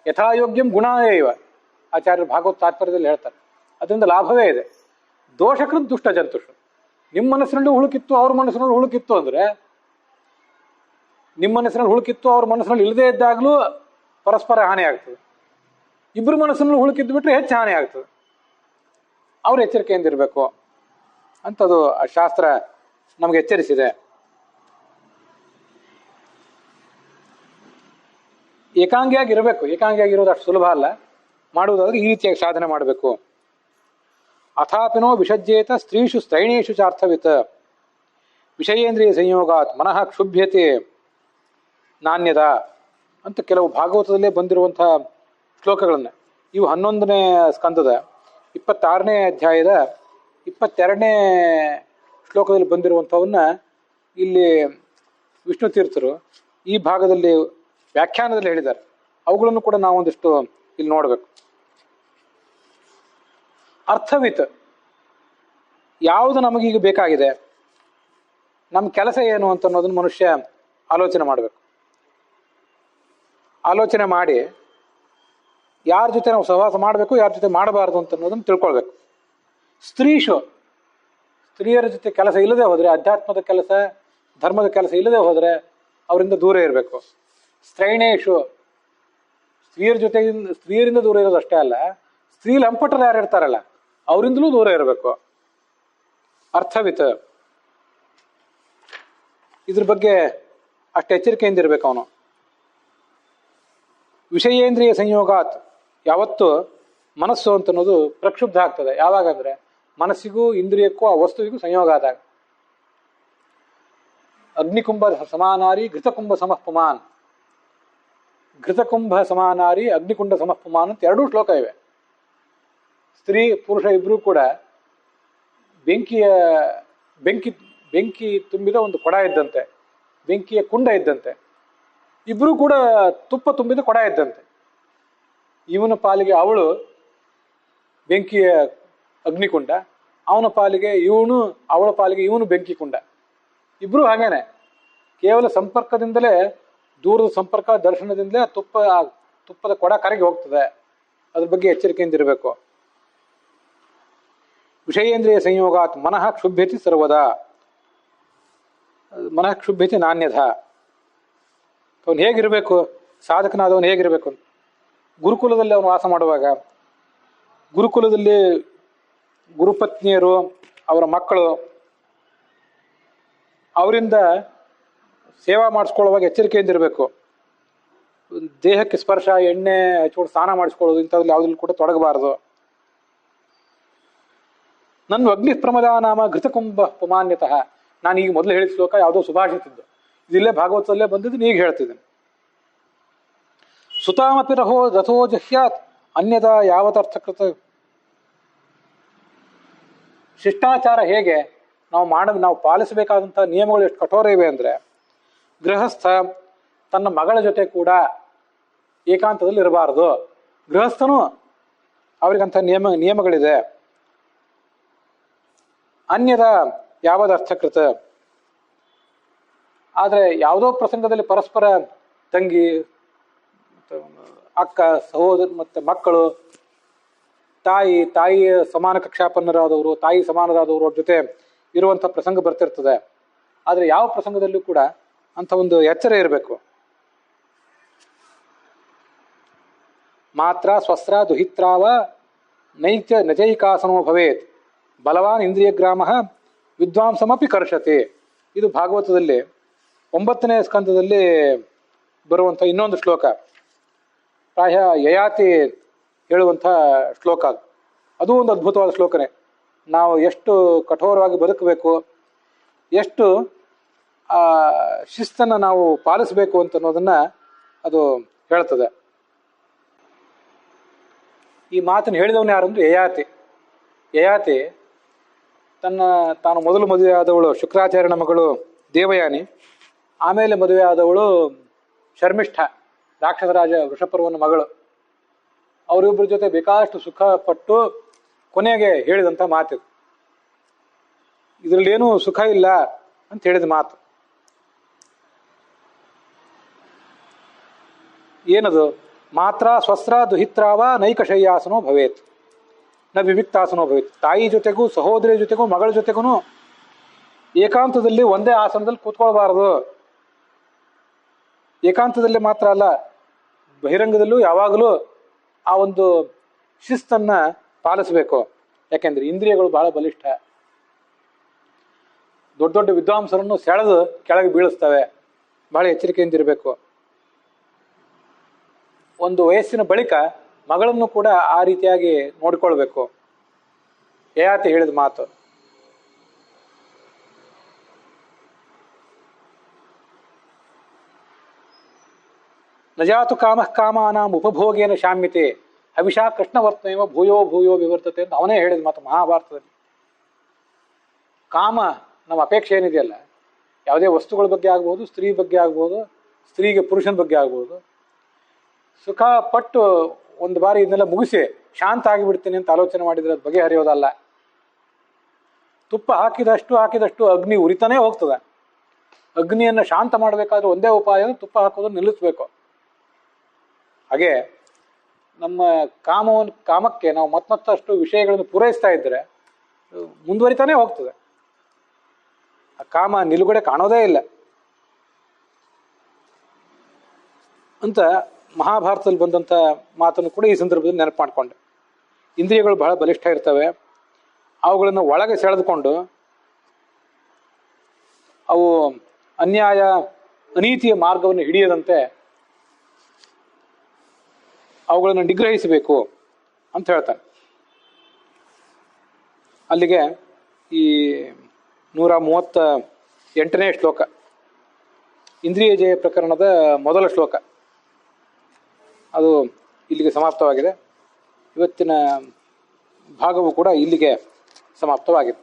ಯಥಾಯೋಗ್ಯಂ ಗುಣಾಯವ ಆಚಾರ್ಯರು ಭಾಗವತ ತಾತ್ಪರ್ಯದಲ್ಲಿ ಹೇಳ್ತಾರೆ. ಅದರಿಂದ ಲಾಭವೇ ಇದೆ. ದೋಷಕರು ದುಷ್ಟ ಜಂತುಷು. ನಿಮ್ಮ ಮನಸ್ಸಿನಲ್ಲಿ ಹುಳುಕಿತ್ತು, ಅವ್ರ ಮನಸ್ಸಿನಲ್ಲಿ ಹುಳುಕಿತ್ತು ಅಂದರೆ, ನಿಮ್ಮ ಮನಸ್ಸಿನಲ್ಲಿ ಹುಳುಕಿತ್ತು ಅವ್ರ ಮನಸ್ಸಿನಲ್ಲಿ ಇಲ್ಲದೇ ಇದ್ದಾಗಲೂ ಪರಸ್ಪರ ಹಾನಿ ಆಗ್ತದೆ. ಇಬ್ಬರು ಮನಸ್ಸಿನಲ್ಲಿ ಹುಳುಕಿದ್ದು ಬಿಟ್ಟರೆ ಹೆಚ್ಚು ಹಾನಿ ಆಗ್ತದೆ. ಅವ್ರು ಎಚ್ಚರಿಕೆಯಿಂದ ಇರಬೇಕು ಅಂಥದ್ದು ಆ ಶಾಸ್ತ್ರ ನಮಗೆ ಎಚ್ಚರಿಸಿದೆ. ಏಕಾಂಗಿಯಾಗಿ ಇರಬೇಕು. ಏಕಾಂಗಿಯಾಗಿರೋದು ಅಷ್ಟು ಸುಲಭ ಅಲ್ಲ. ಮಾಡುವುದಾದ್ರೆ ಈ ರೀತಿಯಾಗಿ ಸಾಧನೆ ಮಾಡಬೇಕು. ಅಥಾಪಿನೋ ವಿಷಜ್ಯೇತ ಸ್ತ್ರೀಷು ಸ್ತ್ರೈಣೇಶು ಚಾರ್ಥವಿತ್ ವಿಷಯೇಂದ್ರಿಯ ಸಂಯೋಗಾತ್ ಮನಃ ಕ್ಷುಭ್ಯತೆ ನಾಣ್ಯದ ಅಂತ ಕೆಲವು ಭಾಗವತದಲ್ಲೇ ಬಂದಿರುವಂತಹ ಶ್ಲೋಕಗಳನ್ನು, ಇವು 11ನೇ ಸ್ಕಂದದ 26ನೇ ಅಧ್ಯಾಯದ 22ನೇ ಶ್ಲೋಕದಲ್ಲಿ ಬಂದಿರುವಂಥವನ್ನ ಇಲ್ಲಿ ವಿಷ್ಣು ತೀರ್ಥರು ಈ ಭಾಗದಲ್ಲಿ ವ್ಯಾಖ್ಯಾನದಲ್ಲಿ ಹೇಳಿದ್ದಾರೆ. ಅವುಗಳನ್ನು ಕೂಡ ನಾವು ಒಂದಿಷ್ಟು ಇಲ್ಲಿ ನೋಡಬೇಕು. ಅರ್ಥವಿತ್, ಯಾವುದು ನಮಗೀಗ ಬೇಕಾಗಿದೆ, ನಮ್ಮ ಕೆಲಸ ಏನು ಅಂತ ಅನ್ನೋದನ್ನು ಮನುಷ್ಯ ಆಲೋಚನೆ ಮಾಡಬೇಕು. ಆಲೋಚನೆ ಮಾಡಿ ಯಾರ ಜೊತೆ ನಾವು ಸಹವಾಸ ಮಾಡಬೇಕು, ಯಾರ ಜೊತೆ ಮಾಡಬಾರ್ದು ಅಂತ ಅನ್ನೋದನ್ನು ತಿಳ್ಕೊಳ್ಬೇಕು. ಸ್ತ್ರೀಶು, ಸ್ತ್ರೀಯರ ಜೊತೆ ಕೆಲಸ ಇಲ್ಲದೆ ಹೋದರೆ, ಅಧ್ಯಾತ್ಮದ ಕೆಲಸ ಧರ್ಮದ ಕೆಲಸ ಇಲ್ಲದೆ ಹೋದರೆ ಅವರಿಂದ ದೂರ ಇರಬೇಕು. ಸ್ತ್ರೈಣೇಶು, ಸ್ತ್ರೀಯರಿಂದ ದೂರ ಇರೋದು ಅಷ್ಟೇ ಅಲ್ಲ, ಸ್ತ್ರೀ ಲಂಪಟರು ಯಾರು ಇರ್ತಾರಲ್ಲ ಅವರಿಂದಲೂ ದೂರ ಇರಬೇಕು. ಅರ್ಥವಿತ್, ಇದ್ರ ಬಗ್ಗೆ ಅಷ್ಟು ಎಚ್ಚರಿಕೆಯಿಂದ ಇರಬೇಕು ಅವನು. ವಿಷಯೇಂದ್ರಿಯ ಸಂಯೋಗಾತ್, ಯಾವತ್ತು ಮನಸ್ಸು ಅಂತ ಅನ್ನೋದು ಪ್ರಕ್ಷುಬ್ಧ ಆಗ್ತದೆ. ಯಾವಾಗಂದ್ರೆ ಮನಸ್ಸಿಗೂ ಇಂದ್ರಿಯಕ್ಕೂ ಆ ವಸ್ತುವಿಗೂ ಸಂಯೋಗ ಆದಾಗ. ಅಗ್ನಿಕುಂಭ ಸಮಾನಾರಿ ಘೃತಕುಂಭ ಸಮಃಪುಮಾನ್, ಘೃತಕುಂಭ ಸಮಾನಾರಿ ಅಗ್ನಿಕುಂಡ ಸಮಃಪುಮಾನ್ ಅಂತ 2 ಶ್ಲೋಕ ಇವೆ. ಸ್ತ್ರೀ ಪುರುಷ ಇಬ್ಬರೂ ಕೂಡ ಬೆಂಕಿ ತುಂಬಿದ ಒಂದು ಕೊಡ ಇದ್ದಂತೆ, ಬೆಂಕಿಯ ಕುಂಡ ಇದ್ದಂತೆ. ಇಬ್ಬರೂ ಕೂಡ ತುಪ್ಪ ತುಂಬಿದ ಕೊಡ ಇದ್ದಂತೆ. ಇವನ ಪಾಲಿಗೆ ಅವಳು ಬೆಂಕಿಯ ಅಗ್ನಿಕುಂಡ, ಅವನ ಪಾಲಿಗೆ ಇವನು, ಅವಳ ಪಾಲಿಗೆ ಇವನು ಬೆಂಕಿ ಕುಂಡ. ಇಬ್ರು ಹಾಗೇನೆ, ಕೇವಲ ಸಂಪರ್ಕದಿಂದಲೇ, ದೂರದ ಸಂಪರ್ಕ ದರ್ಶನದಿಂದಲೇ ತುಪ್ಪದ ಕೊಡ ಕರಗಿ ಹೋಗ್ತದೆ. ಅದ್ರ ಬಗ್ಗೆ ಎಚ್ಚರಿಕೆಯಿಂದ ಇರಬೇಕು. ವಿಷಯೇಂದ್ರಿಯ ಸಂಯೋಗಾತ್ ಮನಃ ಕ್ಷುಭ್ಯತಿ ಸರ್ವದಾ, ಮನಃ ಕ್ಷುಭ್ಯತಿ ನಾಣ್ಯಧ. ಅವನು ಹೇಗಿರಬೇಕು, ಸಾಧಕನಾದವನು ಹೇಗಿರಬೇಕು? ಗುರುಕುಲದಲ್ಲಿ ಅವನು ವಾಸ ಮಾಡುವಾಗ, ಗುರುಕುಲದಲ್ಲಿ ಗುರುಪತ್ನಿಯರು, ಅವರ ಮಕ್ಕಳು, ಅವರಿಂದ ಸೇವಾ ಮಾಡಿಸ್ಕೊಳ್ಳುವಾಗ ಎಚ್ಚರಿಕೆಯಿಂದ ಇರಬೇಕು. ದೇಹಕ್ಕೆ ಸ್ಪರ್ಶ, ಎಣ್ಣೆ ಹಚ್ಕೊಂಡು ಸ್ನಾನ ಮಾಡಿಸ್ಕೊಳ್ಳೋದು ಇಂಥದ್ರಲ್ಲಿ ಯಾವುದ್ರಲ್ಲಿ ಕೂಡ ತೊಡಗಬಾರದು. ನನ್ನ ಅಗ್ನಿ ಪ್ರಮದ ನಾಮ ಘೃತಕುಂಭ ಪುಮಾನ್ಯತಃ. ನಾನು ಈಗ ಮೊದಲು ಹೇಳಿದ ಶ್ಲೋಕ ಯಾವುದೋ ಸುಭಾಷಿತದ್ದು, ಇದಿಲ್ಲೇ ಭಾಗವತದಲ್ಲೇ ಬಂದಿದ್ದು, ಈಗ ಹೇಳ್ತಿದ್ದೇನೆ. ಸುತಾಮಪಿ ರಥೋ ಜಹ್ಯಾತ್ ಅನ್ಯದ ಯಾವತ್ತರ್ಥಕೃತ. ಶಿಷ್ಟಾಚಾರ ಹೇಗೆ, ನಾವು ಪಾಲಿಸಬೇಕಾದಂಥ ನಿಯಮಗಳು ಎಷ್ಟು ಕಠೋರ ಇವೆ ಅಂದರೆ, ಗೃಹಸ್ಥ ತನ್ನ ಮಗಳ ಜೊತೆ ಕೂಡ ಏಕಾಂತದಲ್ಲಿ ಇರಬಾರದು. ಗೃಹಸ್ಥನು ಅವರಿಗಂಥ ನಿಯಮಗಳಿದೆ. ಅನ್ಯದ ಯಾವದರ್ಥಕೃತ. ಆದರೆ ಯಾವುದೋ ಪ್ರಸಂಗದಲ್ಲಿ ಪರಸ್ಪರ ತಂಗಿ, ಅಕ್ಕ, ಸಹೋದರ ಮತ್ತು ಮಕ್ಕಳು, ತಾಯಿಯ ಸಮಾನ ಕಕ್ಷಾಪನ್ನರಾದವರು, ತಾಯಿ ಸಮಾನರಾದವರು ಅವ್ರ ಜೊತೆ ಇರುವಂಥ ಪ್ರಸಂಗ ಬರ್ತಿರ್ತದೆ. ಆದರೆ ಯಾವ ಪ್ರಸಂಗದಲ್ಲೂ ಕೂಡ ಅಂಥ ಒಂದು ಎಚ್ಚರ ಇರಬೇಕು. ಮಾತ್ರ ಸ್ವಸ್ರ ದುಹಿತ್ರಾವ ನಜೈಕಾಸನೋ ಭವೇತ್ ಬಲವಾನ್ ಇಂದ್ರಿಯ ಗ್ರಾಮ ವಿದ್ವಾಂಸಮಪಿ ಕರ್ಷತೆ. ಇದು ಭಾಗವತದಲ್ಲಿ 9ನೇ ಸ್ಕಂದದಲ್ಲಿ ಬರುವಂಥ ಇನ್ನೊಂದು ಶ್ಲೋಕ. ಪ್ರಾಯ ಯಯಾತಿ ಹೇಳುವಂಥ ಶ್ಲೋಕ ಅದು ಒಂದು ಅದ್ಭುತವಾದ ಶ್ಲೋಕನೇ. ನಾವು ಎಷ್ಟು ಕಠೋರವಾಗಿ ಬದುಕಬೇಕು, ಎಷ್ಟು ಶಿಸ್ತನ್ನು ನಾವು ಪಾಲಿಸಬೇಕು ಅಂತ ಅನ್ನೋದನ್ನು ಅದು ಹೇಳ್ತದೆ. ಈ ಮಾತನ್ನು ಹೇಳಿದವನು ಯಾರಂದ್ರೆ ಯಯಾತಿ ತಾನು ಮೊದಲು ಮದುವೆ ಆದವಳು ಶುಕ್ರಾಚಾರ್ಯನ ಮಗಳು ದೇವಯಾನಿ, ಆಮೇಲೆ ಮದುವೆ ಆದವಳು ಶರ್ಮಿಷ್ಠ, ರಾಕ್ಷಸರಾಜ ವೃಷಪರ್ವನ ಮಗಳು. ಅವರಿಬ್ಬರ ಜೊತೆ ಬೇಕಾಷ್ಟು ಸುಖ ಪಟ್ಟು ಕೊನೆಗೆ ಹೇಳಿದಂಥ ಮಾತಿದು. ಇದರಲ್ಲೇನೂ ಸುಖ ಇಲ್ಲ ಅಂತ ಹೇಳಿದ ಮಾತು. ಏನದು? ಮಾತ್ರ ಸ್ವಸ್ತ್ರ ದುಹಿತ್ರಾವ ನೈಕಶಯ್ಯಾಸನೋ ಭವೇತ್ ನ ವಿವಿಕ್ತಾಸನೋ ಭವೇತ್. ತಾಯಿ ಜೊತೆಗೂ ಸಹೋದರಿ ಜೊತೆಗೂ ಮಗಳ ಜೊತೆಗೂ ಏಕಾಂತದಲ್ಲಿ ಒಂದೇ ಆಸನದಲ್ಲಿ ಕೂತ್ಕೊಳ್ಬಾರದು. ಏಕಾಂತದಲ್ಲಿ ಮಾತ್ರ ಅಲ್ಲ, ಬಹಿರಂಗದಲ್ಲೂ ಯಾವಾಗಲೂ ಆ ಒಂದು ಶಿಸ್ತನ್ನ ಪಾಲಿಸಬೇಕು. ಯಾಕೆಂದ್ರೆ ಇಂದ್ರಿಯಗಳು ಬಹಳ ಬಲಿಷ್ಠ. ದೊಡ್ಡ ದೊಡ್ಡ ವಿದ್ವಾಂಸರನ್ನು ಸೆಳೆದು ಕೆಳಗೆ ಬೀಳಿಸ್ತವೆ. ಬಹಳ ಎಚ್ಚರಿಕೆಯಿಂದಿರಬೇಕು. ಒಂದು ವಯಸ್ಸಿನ ಬಳಿಕ ಮಗಳನ್ನು ಕೂಡ ಆ ರೀತಿಯಾಗಿ ನೋಡಿಕೊಳ್ಬೇಕು. ಯಯಾತಿ ಹೇಳಿದ ಮಾತು. ನಜಾತು ಕಾಮಃ ಕಾಮಾನಾಂ ಉಪಭೋಗೇನ ಶಾಮ್ಯತೆ ಹವಿಷಾ ಕೃಷ್ಣವರ್ತನೇವ ಭೂಯೋ ಭೂಯೋ ವಿವರ್ತತೆ ಅಂತ ಅವನೇ ಹೇಳಿದ ಮಾತು ಮಹಾಭಾರತದಲ್ಲಿ. ಕಾಮ ನಮ್ಮ ಅಪೇಕ್ಷೆ ಏನಿದೆಯಲ್ಲ, ಯಾವುದೇ ವಸ್ತುಗಳ ಬಗ್ಗೆ ಆಗ್ಬೋದು, ಸ್ತ್ರೀ ಬಗ್ಗೆ ಆಗ್ಬೋದು, ಸ್ತ್ರೀಗೆ ಪುರುಷನ ಬಗ್ಗೆ ಆಗ್ಬೋದು, ಸುಖ ಪಟ್ಟು ಒಂದು ಬಾರಿ ಇದನ್ನೆಲ್ಲ ಮುಗಿಸಿ ಶಾಂತ ಆಗಿಬಿಡ್ತೀನಿ ಅಂತ ಆಲೋಚನೆ ಮಾಡಿದ್ರೆ ಅದು ಬಗೆಹರಿಯೋದಲ್ಲ. ತುಪ್ಪ ಹಾಕಿದಷ್ಟು ಅಗ್ನಿ ಉರಿತಾನೇ ಹೋಗ್ತದೆ. ಅಗ್ನಿಯನ್ನು ಶಾಂತ ಮಾಡಬೇಕಾದ್ರೆ ಒಂದೇ ಉಪಾಯ, ತುಪ್ಪ ಹಾಕೋದನ್ನು ನಿಲ್ಲಿಸ್ಬೇಕು. ಹಾಗೆ ನಮ್ಮ ಕಾಮಕ್ಕೆ ನಾವು ಮತ್ತಷ್ಟು ವಿಷಯಗಳನ್ನು ಪೂರೈಸ್ತಾ ಇದ್ರೆ ಮುಂದುವರಿತಾನೆ ಹೋಗ್ತದೆ. ಆ ಕಾಮ ನಿಲುಗಡೆ ಕಾಣೋದೇ ಇಲ್ಲ ಅಂತ ಮಹಾಭಾರತದಲ್ಲಿ ಬಂದಂಥ ಮಾತನ್ನು ಕೂಡ ಈ ಸಂದರ್ಭದಲ್ಲಿ ನೆನಪು ಮಾಡಿಕೊಂಡೆ. ಇಂದ್ರಿಯಗಳು ಬಹಳ ಬಲಿಷ್ಠ ಇರ್ತವೆ. ಅವುಗಳನ್ನು ಒಳಗೆ ಸೆಳೆದುಕೊಂಡು ಅವು ಅನ್ಯಾಯ ಅನೀತಿಯ ಮಾರ್ಗವನ್ನು ಹಿಡಿಯದಂತೆ ಅವುಗಳನ್ನು ನಿಗ್ರಹಿಸಬೇಕು ಅಂತ ಹೇಳ್ತಾನೆ. ಅಲ್ಲಿಗೆ ಈ 138ನೇ ಶ್ಲೋಕ, ಇಂದ್ರಿಯ ಜಯ ಪ್ರಕರಣದ ಮೊದಲ ಶ್ಲೋಕ, ಅದು ಇಲ್ಲಿಗೆ ಸಮಾಪ್ತವಾಗಿದೆ. ಇವತ್ತಿನ ಭಾಗವು ಕೂಡ ಇಲ್ಲಿಗೆ ಸಮಾಪ್ತವಾಗಿದೆ.